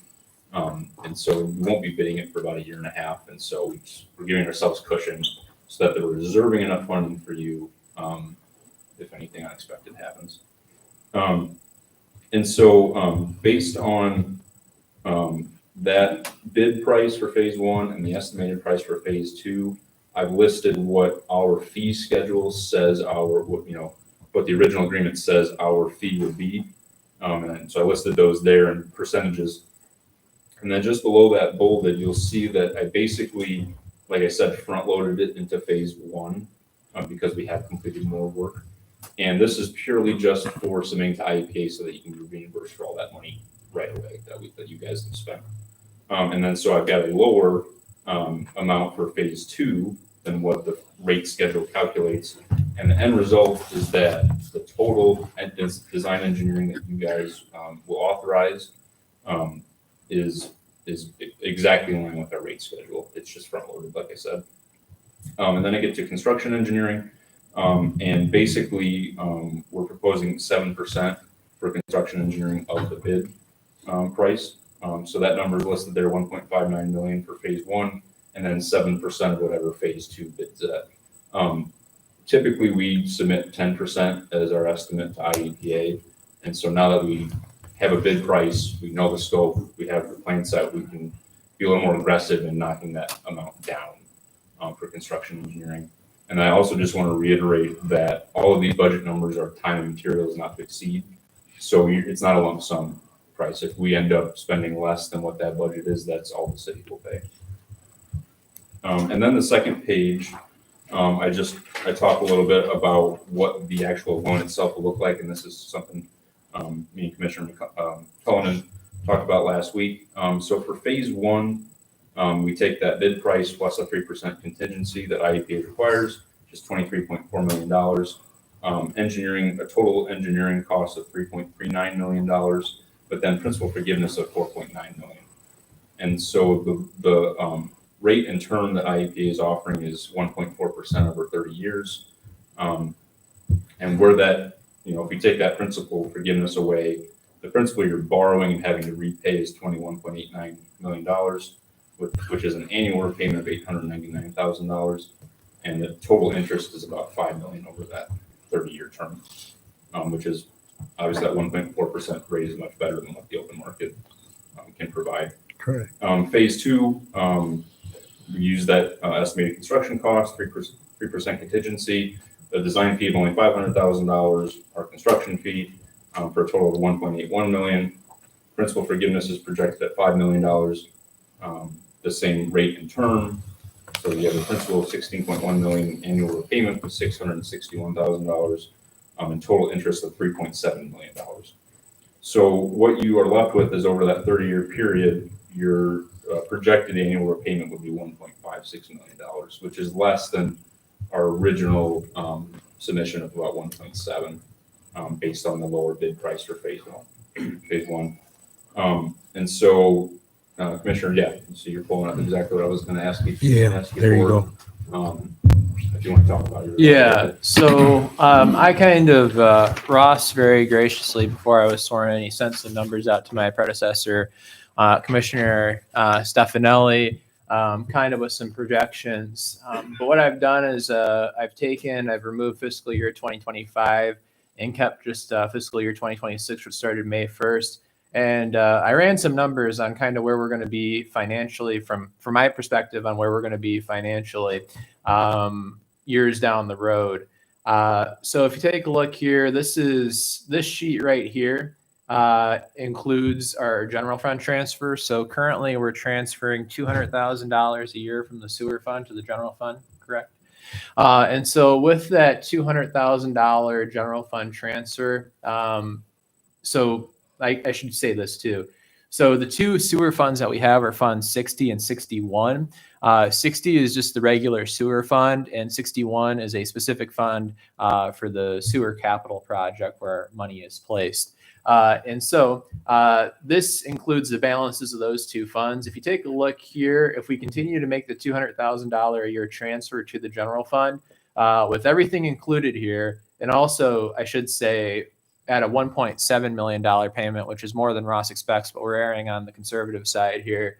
And so we won't be bidding it for about 1.5 years. And so we're giving ourselves cushion so that they're reserving enough funding for you if anything unexpected happens. And so based on that bid price for phase 1 and the estimated price for phase 2, I've listed what our fee schedule says what the original agreement says our fee would be. And so I listed those there in percentages. And then just below that bolded, you'll see that I basically, like I said, front loaded it into phase 1 because we have completed more work. And this is purely just for submitting to IEPA so that you can be reimbursed for all that money right away that you guys can spend. And then so I've got a lower amount for phase 2 than what the rate schedule calculates. And the end result is that the total design engineering that you guys will authorize is exactly in line with our rate schedule. It's just front loaded, like I said. And then I get to construction engineering. And basically, we're proposing 7% for construction engineering of the bid price. So that number is listed there, $1.59 million for phase 1, and then 7% of whatever phase 2 bids at. Typically, we submit 10% as our estimate to IEPA. And so now that we have a bid price, we know the scope, we have the plan set, we can be a little more aggressive in knocking that amount down for construction engineering. And I also just want to reiterate that all of these budget numbers are time and materials not to exceed. So it's not a lump sum price. If we end up spending less than what that budget is, that's all the city will pay. And then the second page, I talk a little bit about what the actual loan itself will look like. And this is something me and Commissioner Cullinan talked about last week. So for phase 1, we take that bid price plus a 3% contingency that IEPA requires, just $23.4 million. Engineering, a total engineering cost of $3.39 million, but then principal forgiveness of $4.9 million. And so the rate and term that IEPA is offering is 1.4% over 30 years. And where that, if we take that principal forgiveness away, the principal you're borrowing and having to repay is $21.89 million. Which is an annual repayment of $899,000, and the total interest is about $5 million over that 30-year term, which is obviously that 1.4% rate is much better than what the open market can provide. Correct. Phase 2, we use that estimated construction cost, 3% contingency, the design fee of only $500,000, our construction fee for a total of $1.81 million. Principal forgiveness is projected at $5 million. The same rate and term. So you have a principal of $16.1 million, annual repayment of $661,000, and total interest of $3.7 million. So what you are left with is over that 30-year period, your projected annual repayment would be $1.57 $6 million, which is less than our original submission of about 1.7, based on the lower bid price for phase one. And so, Commissioner, yeah, so you're pulling up exactly what I was going to ask you. Yeah, there you go. If you want to talk about your. Yeah, so I kind of, Ross very graciously, before I was sworn in, he sent some numbers out to my predecessor, Commissioner Stefanelli, kind of with some projections. But what I've done is I've removed fiscal year 2025 and kept just fiscal year 2026, which started May 1st. And I ran some numbers on kind of where we're going to be financially from my perspective on where we're going to be financially years down the road. So if you take a look here, this sheet right here includes our general fund transfer. So currently we're transferring $200,000 a year from the sewer fund to the general fund, correct? And so with that $200,000 general fund transfer, so I should say this too. So the two sewer funds that we have are Fund 60 and 61. 60 is just the regular sewer fund, and 61 is a specific fund for the sewer capital project where money is placed. And so this includes the balances of those two funds. If you take a look here, if we continue to make the $200,000 a year transfer to the general fund, with everything included here, and also I should say at a $1.7 million payment, which is more than Ross expects, but we're erring on the conservative side here.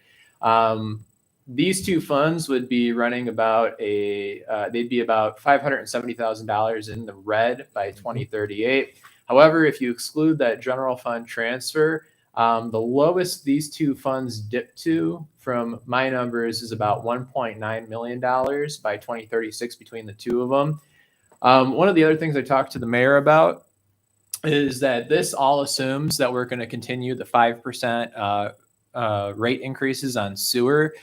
These two funds would be running about they'd be about $570,000 in the red by 2038. However, if you exclude that general fund transfer, the lowest these two funds dip to from my numbers is about $1.9 million by 2036 between the two of them. One of the other things I talked to the mayor about is that this all assumes that we're going to continue the 5% rate increases on sewer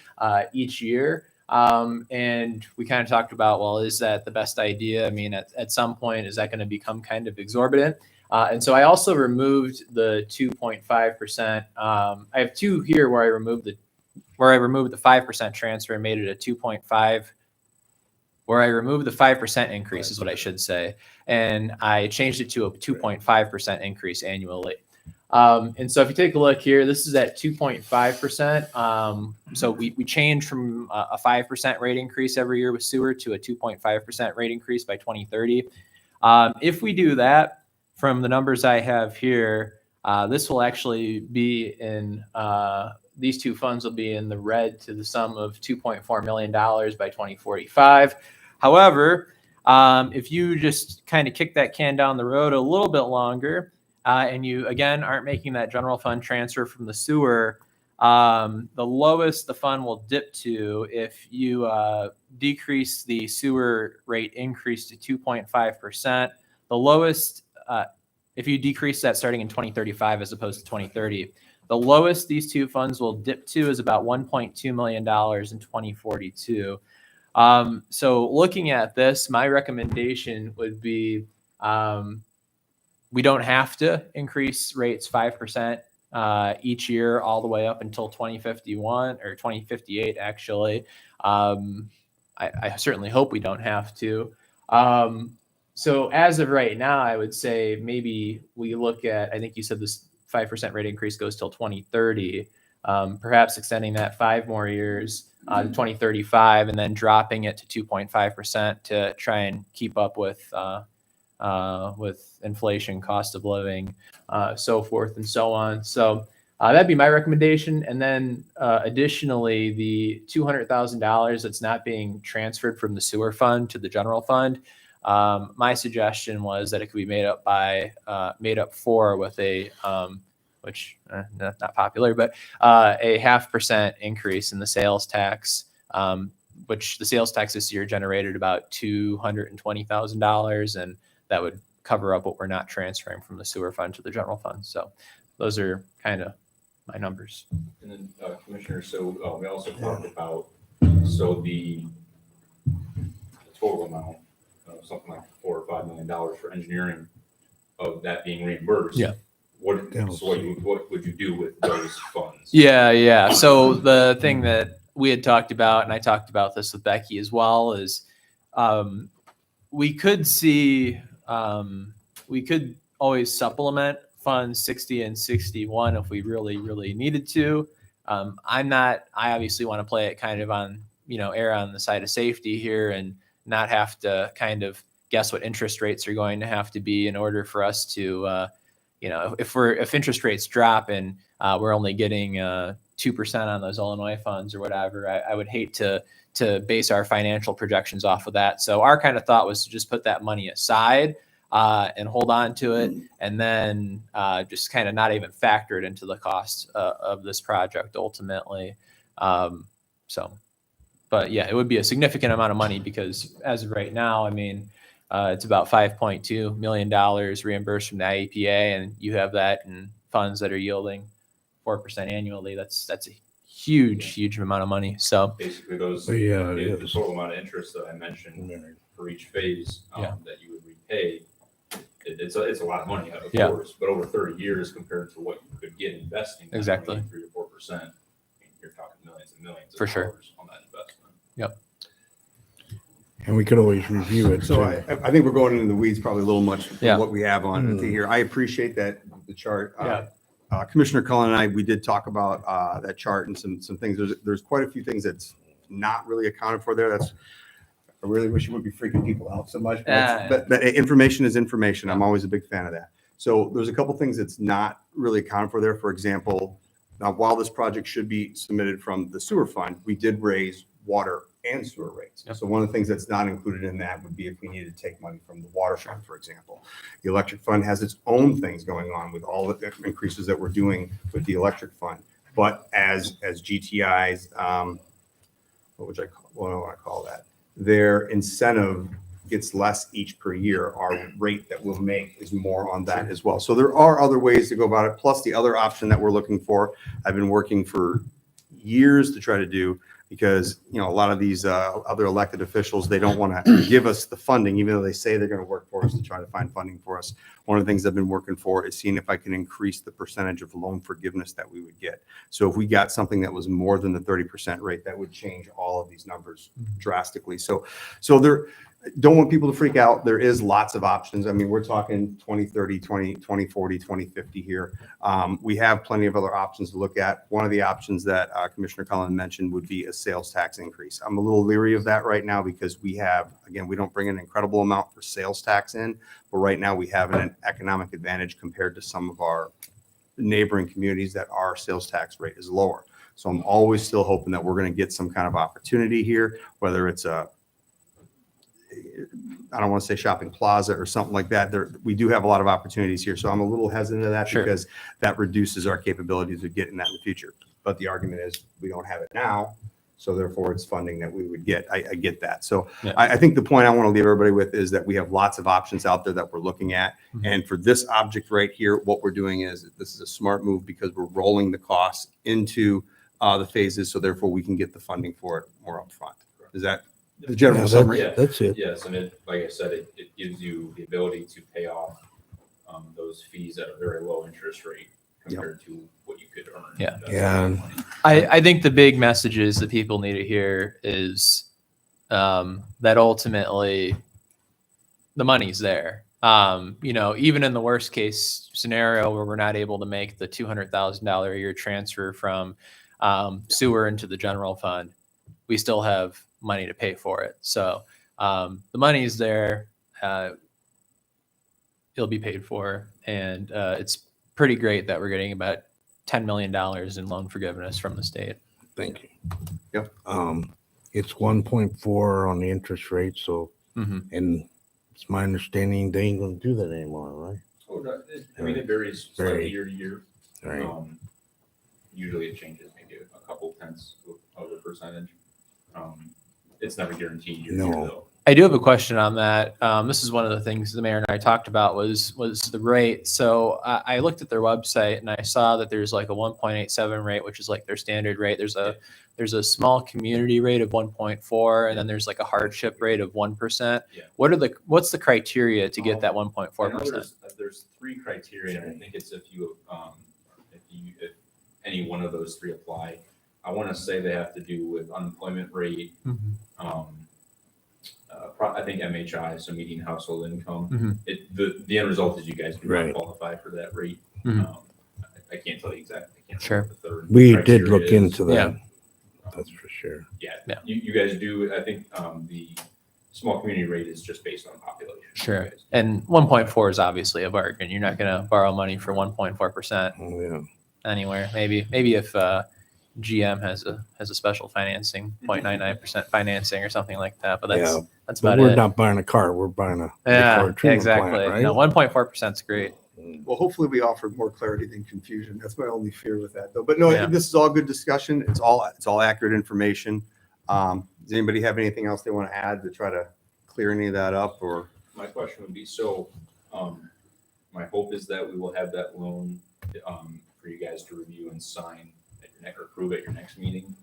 each year. And we kind of talked about, well, is that the best idea? I mean, at some point, is that going to become kind of exorbitant? And so I also removed the 2.5%. I have two here where I removed the 5% transfer and made it a 2.5, where I removed the 5% increase is what I should say. And I changed it to a 2.5% increase annually. And so if you take a look here, this is at 2.5%. So we changed from a 5% rate increase every year with sewer to a 2.5% rate increase by 2030. If we do that, from the numbers I have here, this will actually be in, these two funds will be in the red to the sum of $2.4 million by 2045. However, if you just kind of kick that can down the road a little bit longer, and you, again, aren't making that general fund transfer from the sewer, the lowest the fund will dip to if you decrease the sewer rate increase to 2.5%. The lowest, if you decrease that starting in 2035 as opposed to 2030, the lowest these two funds will dip to is about $1.2 million in 2042. So looking at this, my recommendation would be we don't have to increase rates 5% each year all the way up until 2051 or 2058, actually. I certainly hope we don't have to. So as of right now, I would say maybe we look at, I think you said this 5% rate increase goes till 2030, perhaps extending that 5 more years to 2035 and then dropping it to 2.5% to try and keep up with inflation, cost of living, so forth and so on. So that'd be my recommendation. And then additionally, the $200,000 that's not being transferred from the sewer fund to the general fund, my suggestion was that it could be made up for with a, which not popular, but a 0.5% increase in the sales tax, which the sales tax this year generated about $220,000, and that would cover up what we're not transferring from the sewer fund to the general fund. So those are kind of my numbers. And then Commissioner, so we also talked about, so the total amount, something like $4 or $5 million for engineering of that being reimbursed. Yeah. What would you do with those funds? Yeah. So the thing that we had talked about, and I talked about this with Becky as well, is we could see, we could always supplement funds 60 and 61 if we really, really needed to. I obviously want to play it kind of on, err on the side of safety here and not have to kind of guess what interest rates are going to have to be in order for us to, if interest rates drop and we're only getting 2% on those Illinois funds or whatever, I would hate to base our financial projections off of that. So our kind of thought was to just put that money aside and hold on to it, and then just kind of not even factor it into the cost of this project ultimately. But yeah, it would be a significant amount of money because as of right now, I mean, it's about $5.2 million reimbursed from the IEPA, and you have that in funds that are yielding 4% annually. That's a huge amount of money. So Basically, those Yeah, the it is. total amount of interest that I mentioned for each phase that you would repay, it's a lot of money, of course, but over 30 years compared to what you could get investing, that Exactly. money, 3 or 4%, you're talking millions and millions For of sure. dollars on that investment. Yep. And we could always review it. So too. I think we're going into the weeds probably a little much from Yeah. what we have on to here. I appreciate that, the chart. Commissioner Cullen and I, we did talk about that chart and some things. There's quite a few things that's not really accounted for there. I really wish you wouldn't be freaking people out so much, but information is information. I'm always a big fan of that. So there's a couple things that's not really accounted for there. For example, now while this project should be submitted from the sewer fund, we did raise water and sewer rates. Yep. So one of the things that's not included in that would be if we needed to take money from the water fund, for example. The electric fund has its own things going on with all the increases that we're doing with the electric fund. But as GTI's, what do I call that? Their incentive gets less each per year. Our rate that we'll make is more on that as well. So there are other ways to go about it. Plus the other option that we're looking for, I've been working for years to try to do, because a lot of these other elected officials, they don't want to give us the funding, even though they say they're going to work for us to try to find funding for us. One of the things I've been working for is seeing if I can increase the percentage of loan forgiveness that we would get. So if we got something that was more than the 30% rate, that would change all of these numbers drastically. So there, don't want people to freak out. There is lots of options. I mean, we're talking 2030, 2040, 2050 here. We have plenty of other options to look at. One of the options that Commissioner Cullen mentioned would be a sales tax increase. I'm a little leery of that right now because we don't bring an incredible amount for sales tax in, but right now we have an economic advantage compared to some of our neighboring communities that our sales tax rate is lower. So I'm always still hoping that we're going to get some kind of opportunity here, whether it's I don't want to say shopping plaza or something like that. We do have a lot of opportunities here. So I'm a little hesitant of that because that reduces our capabilities of getting that in the future. But the argument is we don't have it now. So therefore it's funding that we would get. I get that. So I think the point I want to leave everybody with is that we have lots of options out there that we're looking at. Mm-hmm. And for this object right here, what we're doing is this is a smart move because we're rolling the costs into the phases. So therefore we can get the funding for it more upfront. Is that the general summary? Yeah, that's it. Yes, and like I said, it gives you the ability to pay off those fees at a very low interest rate compared to what you could earn. Yeah. I think the big messages that people need to hear is that ultimately the money's there. Even in the worst case scenario where we're not able to make the $200,000 a year transfer from sewer into the general fund, we still have money to pay for it. So the money is there. It'll be paid for. And it's pretty great that we're getting about $10 million in loan forgiveness from the state. Thank you. Yep. It's 1.4 on the interest rate. So, and it's my understanding they ain't going to do that anymore, right? Oh, no, it varies slightly year to year. Right. Usually it changes maybe a couple tenths of a percentage. It's never guaranteed year to year though. I do have a question on that. This is one of the things the mayor and I talked about was the rate. So I looked at their website and I saw that there's like a 1.87 rate, which is like their standard rate. There's a small community rate of 1.4, and then there's like a hardship rate of 1%. Yeah. What's the criteria to get that 1.4%? There's 3 criteria, and I think it's if any one of those 3 apply. I want to say they have to do with unemployment rate. I think MHI, so median household income. The end result is you guys do not Right. qualify for that rate. Mhm. I can't tell you exactly. I can't Sure. remember what the third We did criteria look is. into that. Yeah. That's for sure. Yeah, Yeah. you guys do. I think the small community rate is just based on population. Sure. You guys- And 1.4 is obviously a bargain. You're not going to borrow money for 1.4% Oh, yeah. anywhere. Maybe if GM has a special financing, 0.99% financing or something like that. But that's Yeah, that's But about we're it. not buying a car, we're buying a Yeah, wastewater treatment exactly. plant, right? No, 1.4% is great. Well, hopefully we offered more clarity than confusion. That's my only fear with that, though. But no, Yeah. this is all good discussion. It's all accurate information. Does anybody have anything else they want to add to try to clear any of that up, or? My question would be, so, my hope is that we will have that loan, for you guys to review and sign at your next, or approve at your next meeting.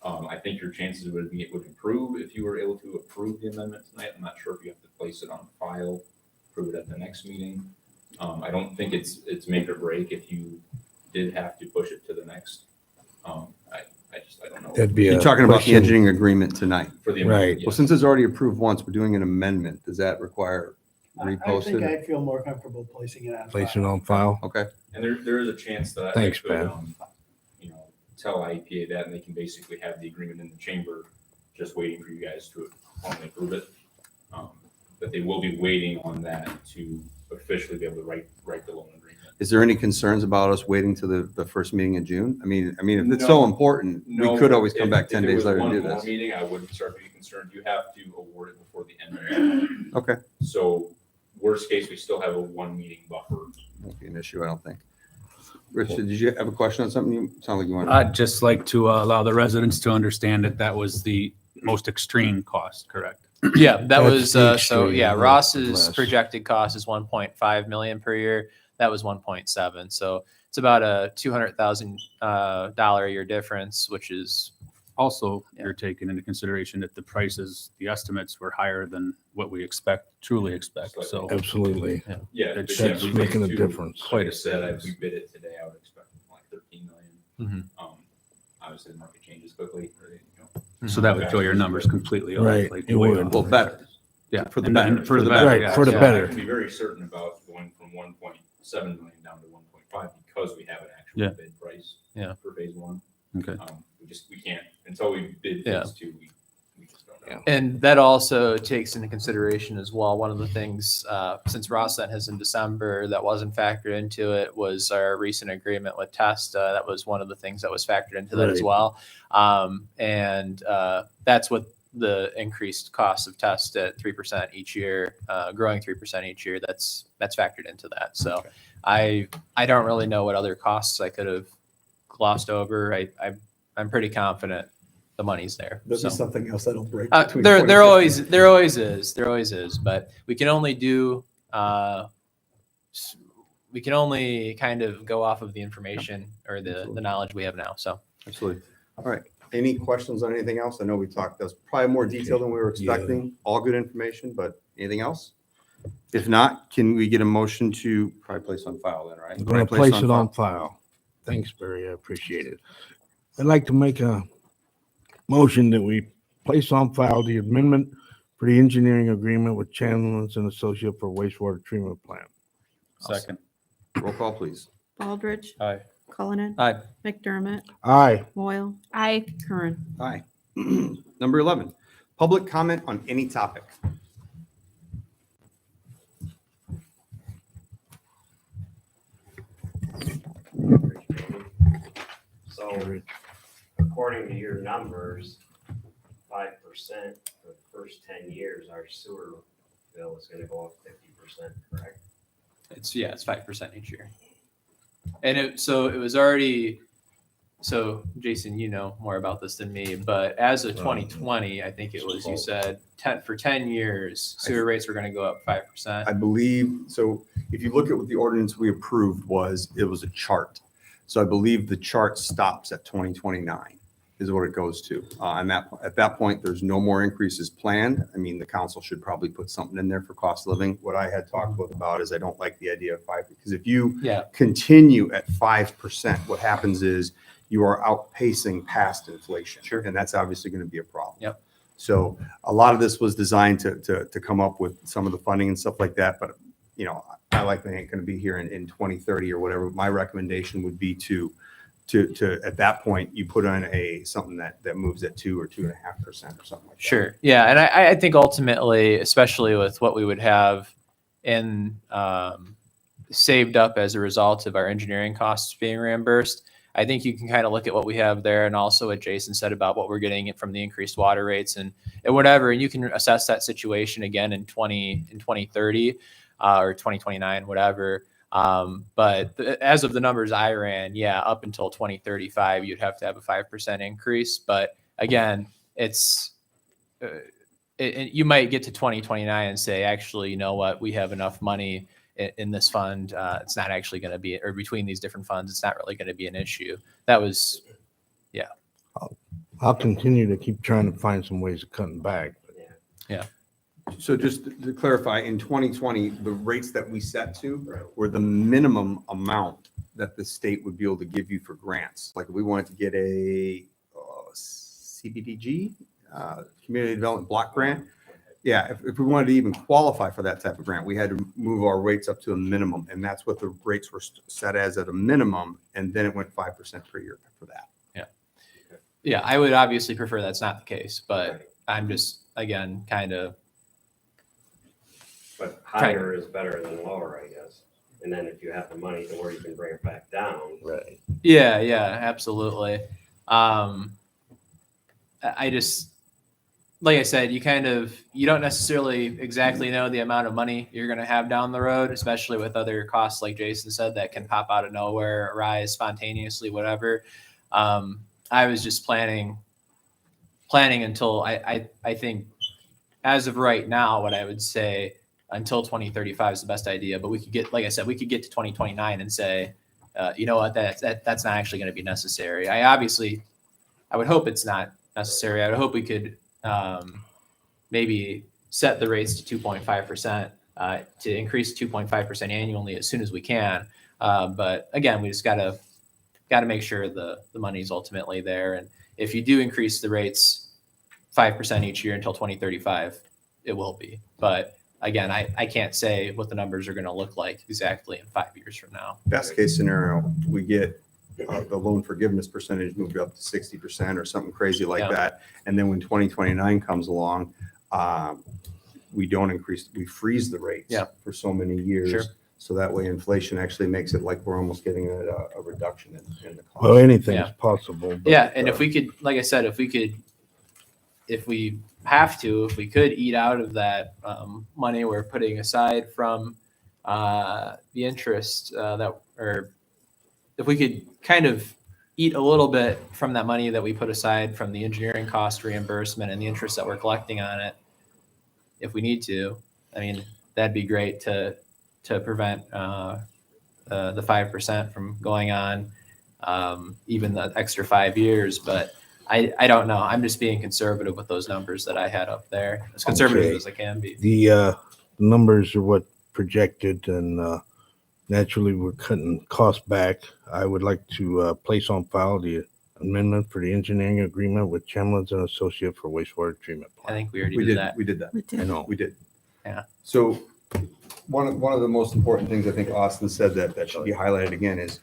I think your chances would improve if you were able to approve the amendment tonight. I'm not sure if you have to place it on file, approve it at the next meeting. I don't think it's make or break if you did have to push it to the next. I don't know. That'd be You're a talking about the question. engineering agreement tonight. For the Right. amendment, Well, yes. since it's already approved once, we're doing an amendment. Does that require I think reposted? I'd feel more comfortable placing it on. Place it file. on file. Okay. And there is a chance that I Thanks, could, Ben. Tell IEPA that, and they can basically have the agreement in the chamber, just waiting for you guys to formally approve it. But they will be waiting on that to officially be able to write the loan agreement. Is there any concerns about us waiting to the first meeting in June? I mean, if it's so No. important, we No, could always come if- back if 10 it days was later and one do more this. Meeting, I wouldn't start to be concerned. You have to award it before the end of the year. Okay. So worst case, we still have a 1 meeting buffer. Won't be an issue, I don't think. Richard, did you have a question on something? You sound like you wanted. I'd just like to allow the residents to understand that was the most extreme cost, correct? Yeah, that That's was the so. extreme, Yeah, not Ross's less. projected cost is 1.5 million per year. That was 1.7. So it's about a $200,000 a year difference, which is Also, Yeah. you're taking into consideration that the prices, the estimates were higher than what we truly expect. So Absolutely. Yeah. That's but yeah, That's we making a bid difference. Like I said, if we bid it today, I would expect like 13 million. Mhm. Obviously, the market changes quickly. So that would throw your numbers completely off. Right, like it way would. off. Well, better. Yeah. For the and then better. For the better. Right, yeah. for the Yeah. better. I can be very certain about going from 1.7 million down to 1.5 because we have an actual Yeah. bid price. Yeah. For phase one. Okay. We can't, until we bid Yeah. phase two, we just don't know. And that also takes into consideration as well. One of the things, since Ross sent his in December, that wasn't factored into it was our recent agreement with Testa. That was one of the things that was factored into that as Right. well. That's what the increased cost of Test at 3% each year, growing 3% each year. That's factored into that. So I don't really know what other costs I could have glossed over. I'm pretty confident the money's there. There'll So. be something else that'll break. There between always 2015. there always is, but we can only do we can only kind of go off of the information or the knowledge we have now. So Absolutely. All right. Any questions on anything else? I know we talked, that's probably more detail than we were expecting. All good information, but anything else? If not, can we get a motion to probably place on file then, right? I'm going to Probably place it on file. Thanks, Barry. I appreciate it. I'd like to make a motion that we place on file the amendment for the engineering agreement with Chamlin and Associates for wastewater treatment plant. Second. Roll call, please. Baldridge. Aye. Cullinan. Aye. McDermott. Aye. Moyle. I Curran. Aye. Number 11, public comment on any topic. So according to your numbers, 5% for the first 10 years, our sewer bill is gonna go up 50%, correct? it's 5% each year, and it was already. So Jason, you know more about this than me, but as of 2020, I think it was you said 10 years sewer rates were going to go up 5%. I believe, so if you look at what the ordinance we approved it was a chart. So I believe the chart stops at 2029 is what it goes to. And at that point, there's no more increases planned. I mean, the council should probably put something in there for cost of living. What I had talked with about is I don't like the idea of 5, because if you Yeah. continue at 5%, what happens is you are outpacing past inflation. Sure. And that's obviously going to be a problem. Yep. So a lot of this was designed to come up with some of the funding and stuff like that. But, you know, I likely ain't going to be here in 2030 or whatever. My recommendation would be to at that point, you put on something that moves at 2 or 2.5% or something like that. Sure. Yeah. And I think ultimately, especially with what we would have in saved up as a result of our engineering costs being reimbursed, I think you can kind of look at what we have there and also what Jason said about what we're getting from the increased water rates and whatever. And you can assess that situation again in 2030 or 2029, whatever. But as of the numbers I ran, yeah, up until 2035, you'd have to have a 5% increase. But again, you might get to 2029 and say, actually, you know what, we have enough money in this fund. It's not actually going to be, or between these different funds, it's not really going to be an issue. That was, yeah. I'll continue to keep trying to find some ways of cutting back. So just to clarify, in 2020, the rates that we set to were the minimum amount that the state would be able to give you for grants. Like if we wanted to get a CBDG, Community Development Block Grant, yeah, if we wanted to even qualify for that type of grant, we had to move our rates up to a minimum. And that's what the rates were set as at a minimum. And then it went 5% per year for that. Yeah. Yeah, I would obviously prefer that's not the case, but I'm just, again, kind of. But higher is better than lower, I guess. And then if you have the money to where you can bring it back down. Right. Yeah, absolutely. I just, like I said, you don't necessarily exactly know the amount of money you're going to have down the road, especially with other costs, like Jason said, that can pop out of nowhere, arise spontaneously, whatever. I was just planning until I think as of right now, what I would say until 2035 is the best idea. But we could get, like I said, we could get to 2029 and say, you know what, that's not actually going to be necessary. I would hope it's not necessary. I would hope we could maybe set the rates to 2.5%, to increase 2.5% annually as soon as we can. But again, we just got to make sure the money's ultimately there. And if you do increase the rates 5% each year until 2035, it will be. But again, I can't say what the numbers are going to look like exactly in 5 years from now. Best case scenario, we get the loan forgiveness percentage moved up to 60% or something crazy like that. And then when 2029 comes along, we don't increase, we freeze the rates for so many years. Sure. So that way inflation actually makes it like we're almost getting a reduction in the cost. Well, anything's possible. But, And if we could, like I said, if we could eat out of that money we're putting aside from the interest or if we could kind of eat a little bit from that money that we put aside from the engineering cost reimbursement and the interest that we're collecting on it, if we need to, I mean, that'd be great to prevent the 5% from going on even the extra 5 years. But I don't know. I'm just being conservative with those numbers that I had up there, as conservative as I can be. The numbers are what projected, and naturally we're cutting costs back. I would like to place on file the amendment for the engineering agreement with Chamlin and Associates for wastewater treatment I plant. think we already We did did that. we did that. I know. We did. Yeah. So one of the most important things I think Austin said that should be highlighted again is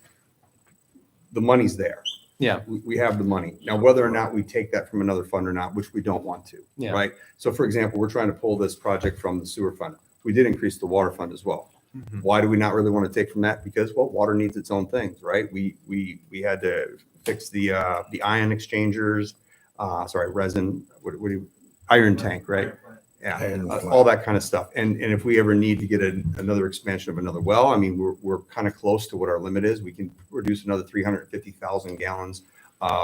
the money's there. Yeah. We have the money. Now, whether or not we take that from another fund or not, which we don't want to, Yeah. right? So for example, we're trying to pull this project from the sewer fund. We did increase the water fund as well. Mhm. Why do we not really want to take from that? Because, well, water needs its own things, right? We had to fix the ion exchangers, resin, iron tank, right? Yeah, Iron all that kind of stuff. And if we ever need to get another expansion of another well, I mean, we're kind of close to what our limit is. We can produce another 350,000 gallons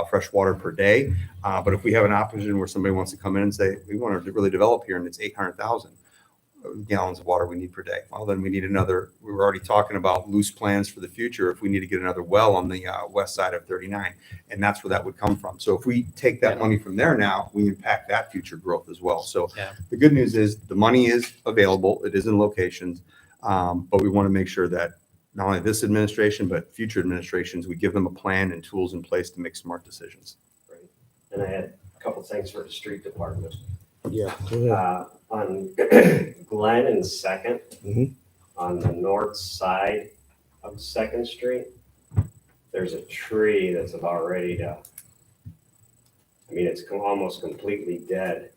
fresh water per day. But if we have an option where somebody wants to come in and say, we want to really develop here and it's 800,000 gallons of water we need per day. Well, then we need another, we were already talking about loose plans for the future if we need to get another well on the west side of 39. And that's where that would come from. So if we take that money from there now, we impact that future growth as well. So the good news is the money is available. It is in locations. But we want to make sure that not only this administration, but future administrations, we give them a plan and tools in place to make smart decisions. And I had a couple things for the street department. Yeah. Go ahead. On Glen and Second, Mhm. on the north side of Second Street, there's a tree that's about ready to, I mean, it's almost completely dead,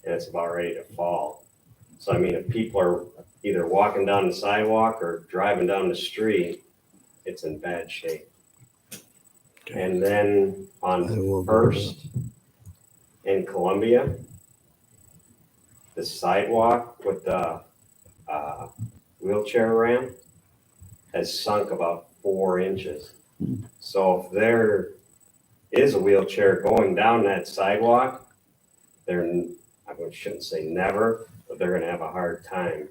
and it's about ready to fall. So, I mean, if people are either walking down the sidewalk or driving down the street, it's in bad shape. And then I on will go First in Columbia, the sidewalk with the wheelchair ramp has sunk about 4 inches. So if there is a wheelchair going down that sidewalk, I shouldn't say never, but they're gonna have a hard time.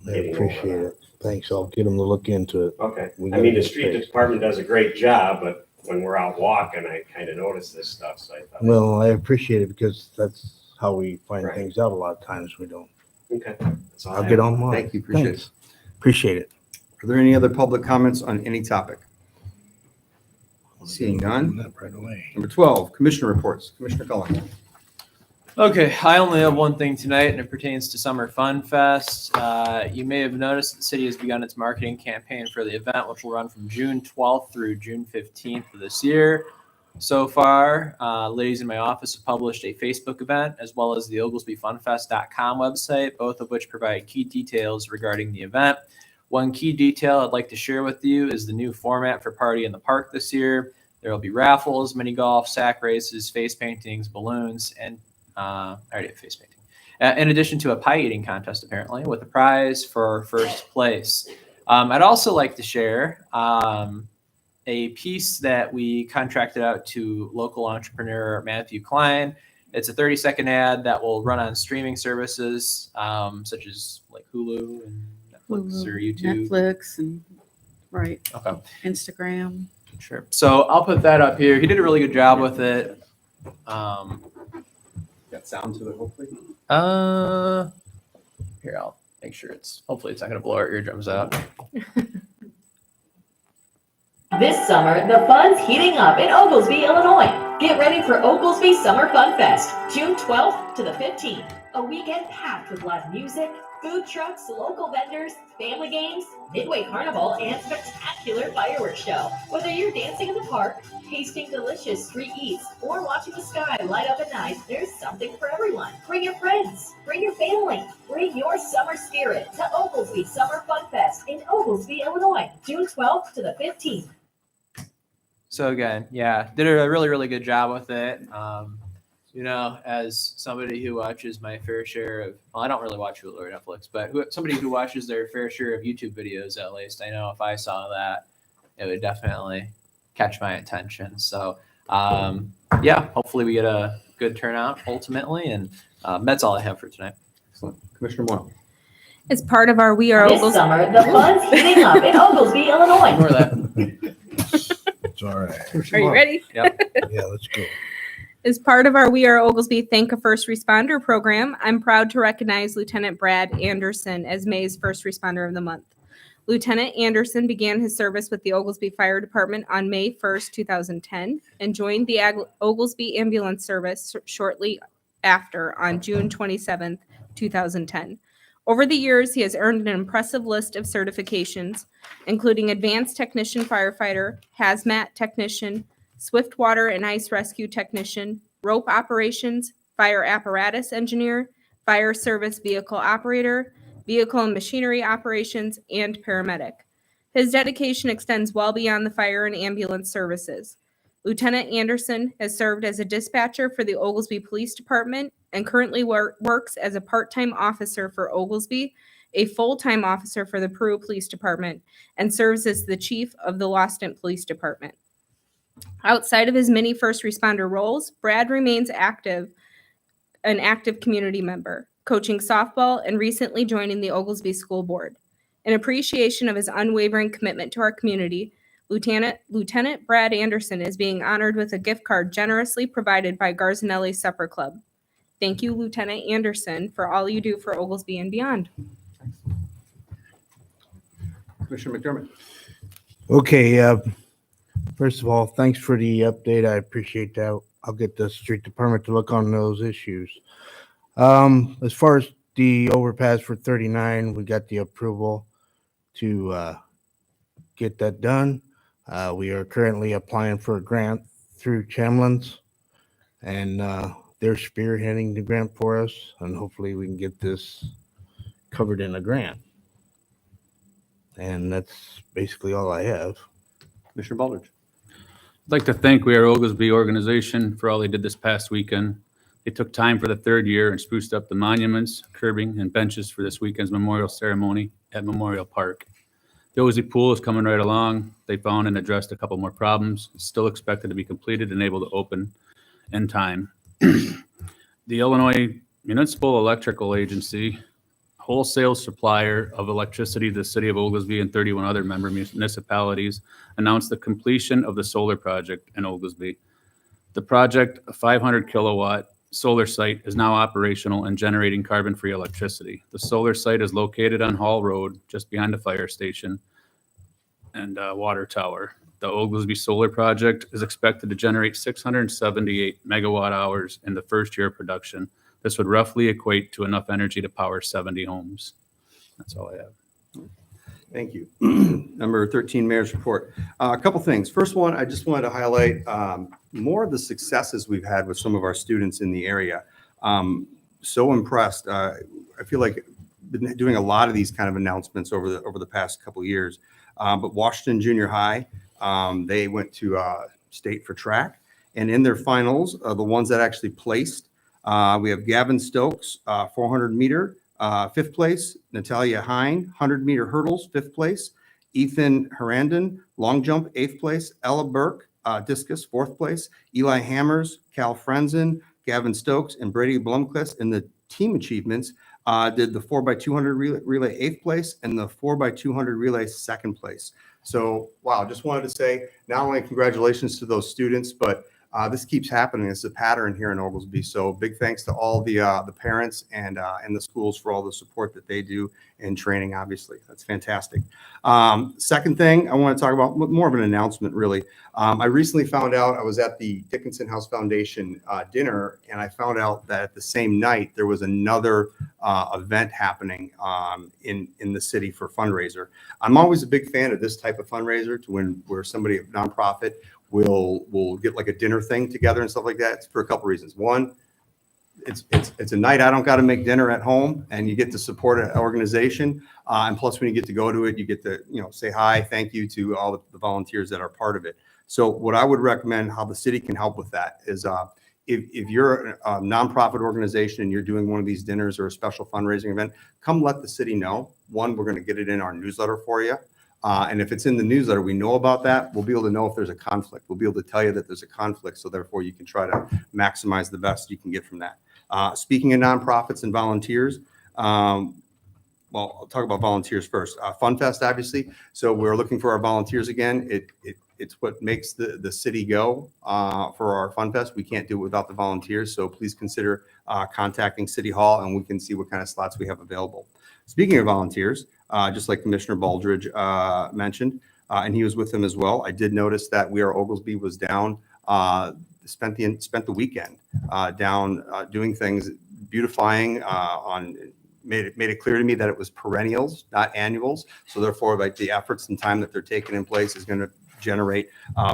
I appreciate it. Thanks. I'll get them to look into it. Okay, We I mean, the gotta street get department does a great job, but when we're out walking, I kind of notice this stuff, so I thought. Well, I appreciate it because that's how we find Right. things out a lot of times. We don't. Okay. That's all I I'll have. get on mine. Thank you, appreciate it. Thanks. Appreciate it. Are there any other public comments on any topic? Seeing none. That right away. Number 12, commissioner reports. Commissioner Cullen. Okay, I only have one thing tonight, and it pertains to Summer Fun Fest. You may have noticed that the city has begun its marketing campaign for the event, which will run from June 12th through June 15th of this year. So far, ladies in my office have published a Facebook event as well as the OglesbyFunFest.com website, both of which provide key details regarding the event. One key detail I'd like to share with you is the new format for Party in the Park this year. There will be raffles, mini golf, sack races, face paintings, balloons, and I already have face painting. In addition to a pie eating contest, apparently, with a prize for first place. I'd also like to share a piece that we contracted out to local entrepreneur Matthew Klein. It's a 30-second ad that will run on streaming services such as like Hulu and Netflix or YouTube. Netflix and, right, Okay. Instagram. Sure. So I'll put that up here. He did a really good job with it. Got sound to it, hopefully. Here, I'll make sure hopefully it's not going to blow our eardrums out. This summer, the fun's heating up in Oglesby, Illinois. Get ready for Oglesby Summer Fun Fest, June 12th to the 15th. A weekend packed with live music, food trucks, local vendors, family games, Midway Carnival, and spectacular fireworks show. Whether you're dancing in the park, tasting delicious street eats, or watching the sky light up at night, there's something for everyone. Bring your friends, bring your family, bring your summer spirit to Oglesby Summer Fun Fest in Oglesby, Illinois, June 12th to the 15th. So again, yeah, did a really, really good job with it. As somebody who watches my fair share of, well, I don't really watch Hulu or Netflix, but somebody who watches their fair share of YouTube videos, at least, I know if I saw that, it would definitely catch my attention. So, hopefully we get a good turnout ultimately, and that's all I have for tonight. Excellent. Commissioner Moyle. As part of our We Are This Oglesby. summer, the fun's heating up in Oglesby, Illinois. Ignore that. It's all right. Are you ready? Yeah, let's go. As part of our We Are Oglesby Thank a First Responder program, I'm proud to recognize Lieutenant Brad Anderson as May's First Responder of the Month. Lieutenant Anderson began his service with the Oglesby Fire Department on May 1st, 2010, and joined the Oglesby Ambulance Service shortly after on June 27th, 2010. Over the years, he has earned an impressive list of certifications, including Advanced Technician Firefighter, Hazmat Technician, Swift Water and Ice Rescue Technician, Rope Operations, Fire Apparatus Engineer, Fire Service Vehicle Operator, Vehicle and Machinery Operations, and Paramedic. His dedication extends well beyond the fire and ambulance services. Lieutenant Anderson has served as a dispatcher for the Oglesby Police Department and currently works as a part-time officer for Oglesby, a full-time officer for the Peru Police Department, and serves as the chief of the Loston Police Department. Outside of his many first responder roles, Brad remains an active community member, coaching softball and recently joining the Oglesby School Board. In appreciation of his unwavering commitment to our community, Lieutenant Brad Anderson is being honored with a gift card generously provided by Garzanelli Supper Club. Thank you, Lieutenant Anderson, for all you do for Oglesby and beyond. Commissioner McDermott. Okay, first of all, thanks for the update. I appreciate that. I'll get the street department to look on those issues. As far as the overpass for 39, we got the approval to get that done. We are currently applying for a grant through Chamlin's, and they're spearheading the grant for us, and hopefully we can get this covered in a grant. And that's basically all I have. Commissioner Baldridge. I'd like to thank We Are Oglesby organization for all they did this past weekend. They took time for the third year and spruced up the monuments, curbing, and benches for this weekend's memorial ceremony at Memorial Park. The Oglesby pool is coming right along. They found and addressed a couple more problems. It's still expected to be completed and able to open in time. The Illinois Municipal Electrical Agency, wholesale supplier of electricity to the city of Oglesby and 31 other member municipalities, announced the completion of the solar project in Oglesby. The project, a 500 kilowatt solar site, is now operational and generating carbon-free electricity. The solar site is located on Hall Road, just behind the fire station and water tower. The Oglesby solar project is expected to generate 678 megawatt hours in the first year of production. This would roughly equate to enough energy to power 70 homes. That's all I have. Thank you. Number 13, Mayor's Report. A couple things. First one, I just wanted to highlight more of the successes we've had with some of our students in the area. So impressed. I feel like I've been doing a lot of these kind of announcements over the past couple of years. But Washington Junior High, they went to state for track. And in their finals, the ones that actually placed, we have Gavin Stokes, 400 meter, 5th place. Natalia Hine, 100 meter hurdles, 5th place. Ethan Herandon, long jump, 8th place. Ella Burke, discus, 4th place. Eli Hammers, Cal Frenzen, Gavin Stokes, and Brady Blomquist in the team achievements did the 4x200 relay 8th place and the 4x200 relay 2nd place. So, wow, just wanted to say not only congratulations to those students, but this keeps happening. It's a pattern here in Oglesby. So big thanks to all the parents and the schools for all the support that they do in training, obviously. That's fantastic. Second thing I want to talk about, more of an announcement, really. I recently found out, I was at the Dickinson House Foundation dinner, and I found out that the same night there was another event happening in the city for fundraiser. I'm always a big fan of this type of fundraiser, where somebody, a nonprofit, will get like a dinner thing together and stuff like that. It's for a couple reasons. One, it's a night I don't got to make dinner at home, and you get to support an organization. And plus, when you get to go to it, you get to say hi, thank you to all the volunteers that are part of it. So what I would recommend, how the city can help with that, is if you're a nonprofit organization and you're doing one of these dinners or a special fundraising event, come let the city know. One, we're going to get it in our newsletter for you. And if it's in the newsletter, we know about that. We'll be able to know if there's a conflict. We'll be able to tell you that there's a conflict. So therefore, you can try to maximize the best you can get from that. Speaking of nonprofits and volunteers, well, I'll talk about volunteers first. FunFest, obviously. So we're looking for our volunteers again. It's what makes the city go for our FunFest. We can't do it without the volunteers. So please consider contacting City Hall, and we can see what kind of slots we have available. Speaking of volunteers, just like Commissioner Baldridge mentioned, and he was with him as well. I did notice that We Are Oglesby was down, spent the weekend down doing things, beautifying made it clear to me that it was perennials, not annuals. So therefore, like, the efforts and time that they're taking in place is going to generate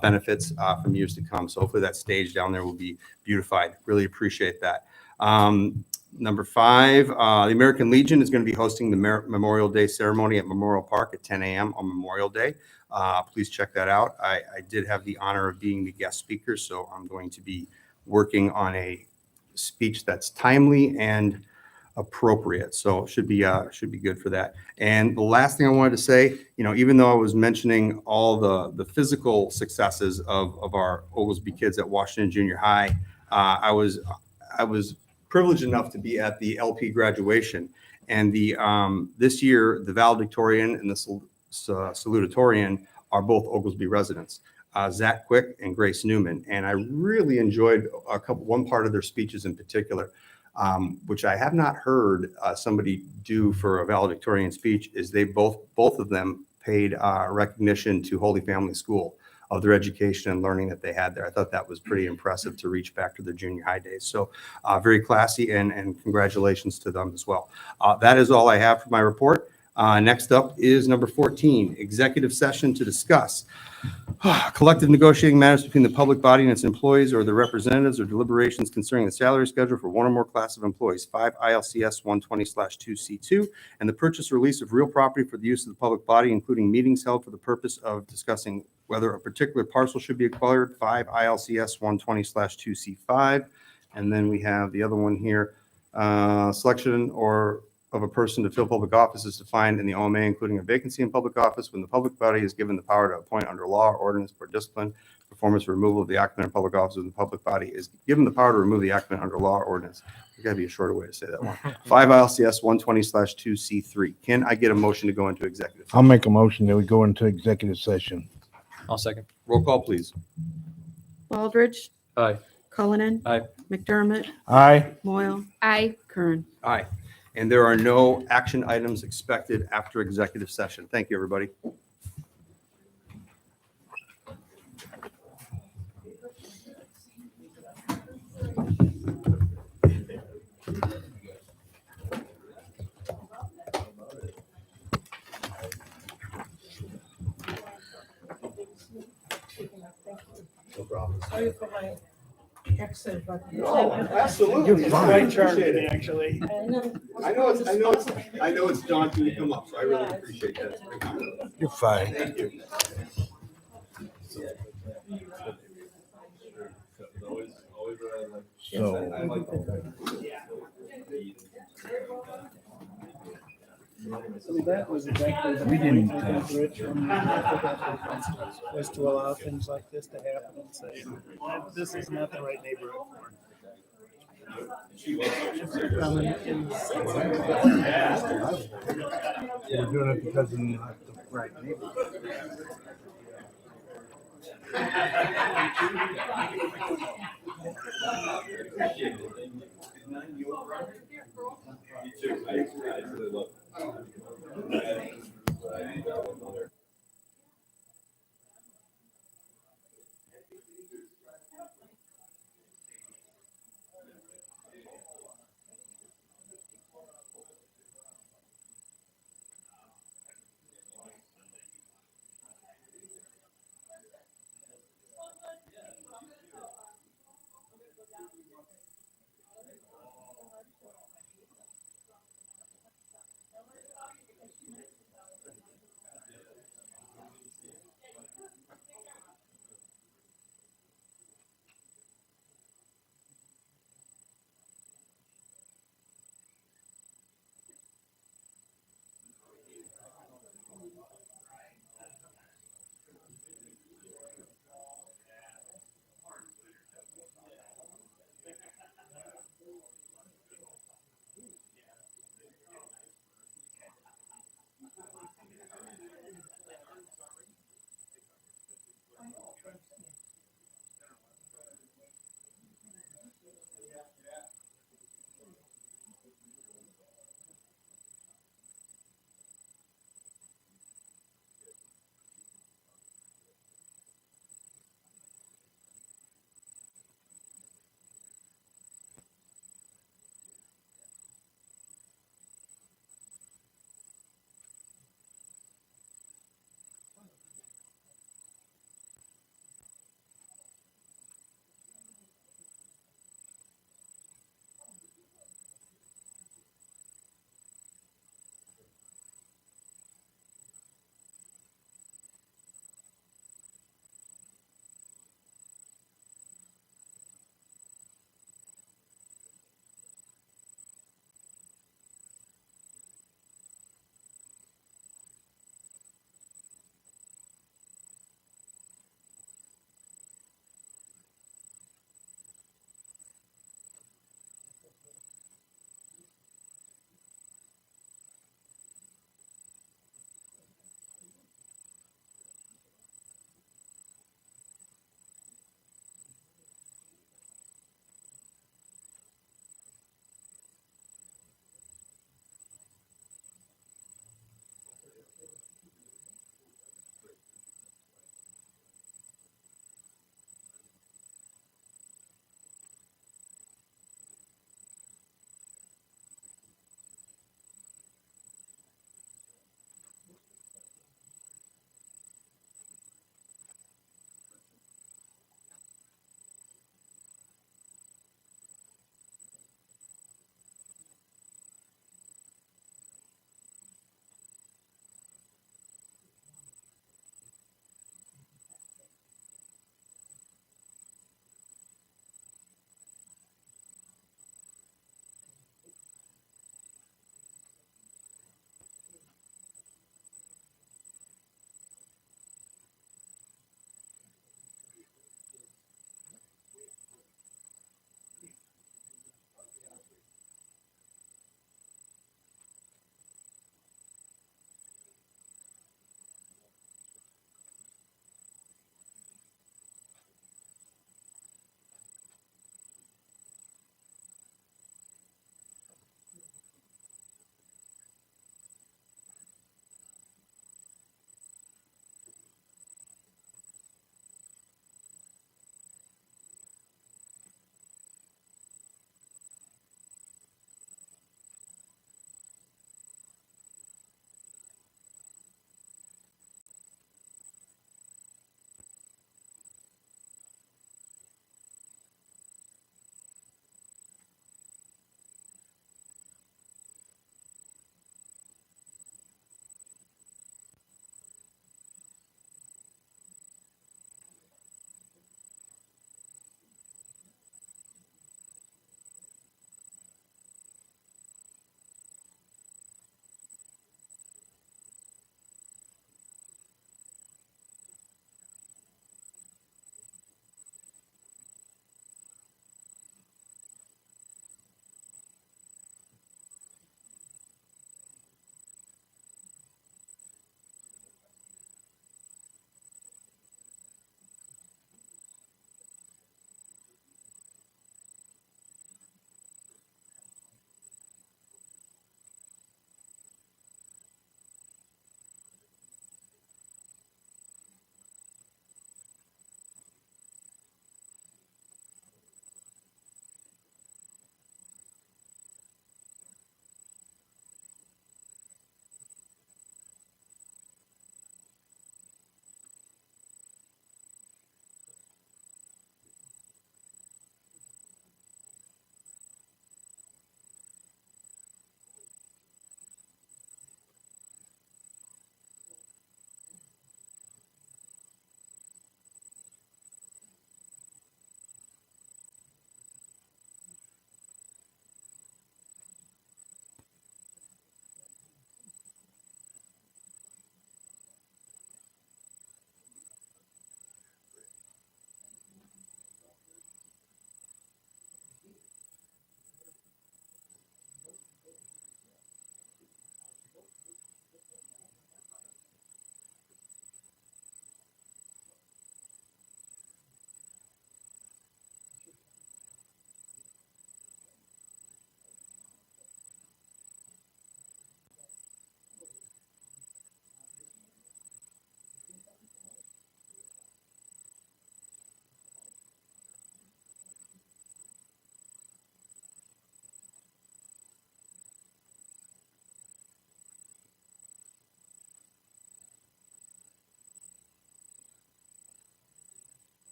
benefits from years to come. So hopefully that stage down there will be beautified. Really appreciate that. Number 5, the American Legion is going to be hosting the Memorial Day ceremony at Memorial Park at 10 a.m. on Memorial Day. Please check that out. I did have the honor of being the guest speaker, so I'm going to be working on a speech that's timely and appropriate. So it should be good for that. And the last thing I wanted to say, even though I was mentioning all the physical successes of our Oglesby kids at Washington Junior High, I was privileged enough to be at the LP graduation, and this year the valedictorian and the salutatorian are both Oglesby residents, Zach Quick and Grace Newman, and I really enjoyed one part of their speeches in particular, which I have not heard somebody do for a valedictorian speech. Is they both of them paid recognition to Holy Family School of their education and learning that they had there. I thought that was pretty impressive to reach back to their junior high days. So very classy, and congratulations to them as well. That is all I have for my report. Next up is number 14, executive session to discuss collective negotiating matters between the public body and its employees or their representatives, or deliberations concerning the salary schedule for one or more class of employees, 5 ILCS 120/2C2, and the purchase or lease of real property for the use of the public body, including meetings held for the purpose of discussing whether a particular parcel should be acquired, 5 ILCS 120/2C5. And then we have the other one here, selection or of a person to fill public office is defined in the OMA, including a vacancy in public office when the public body is given the power to appoint under law or ordinance for discipline, performance, or removal of the occupant in public office when the public body is given the power to remove the occupant under law or ordinance. There's got to be a shorter way to say that one. 5 ILCS 120/2C3. Can I get a motion to go into executive? I'll make a motion that we go into executive session. I'll second. Roll call, please. Baldridge. Aye. Cullinan. Aye. McDermott. Aye. Moyle. I Curran. Aye. And there are no action items expected after executive session. Thank you, everybody. Sorry for my accent, but. Absolutely. It's quite charming, actually. I know it's daunting to come up, so I really appreciate that. You're fine. Thank you. So, So that was exactly the We point didn't, I think, Rich, from was to allow things like this to happen and say, this is not the right neighborhood for we're doing it because we're not the right neighborhood.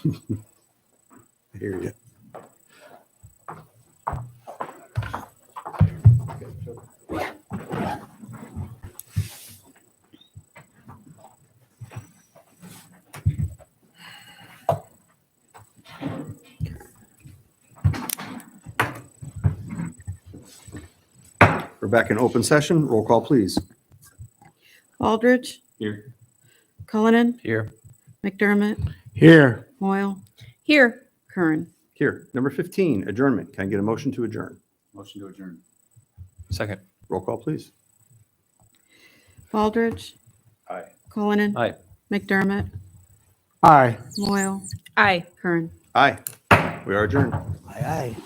I hear you. We're back in open session. Roll call, please. Aldridge, Here. Cullinan, Here. McDermott, Here. Moyle, Here. Curran. Here. Number 15, adjournment. Can I get a motion to adjourn? Motion to adjourn. Second. Roll call, please. Aldridge. Aye. Cullinan. Aye. McDermott, Aye. Moyle, Aye. Curran. Aye. We are adjourned. Aye.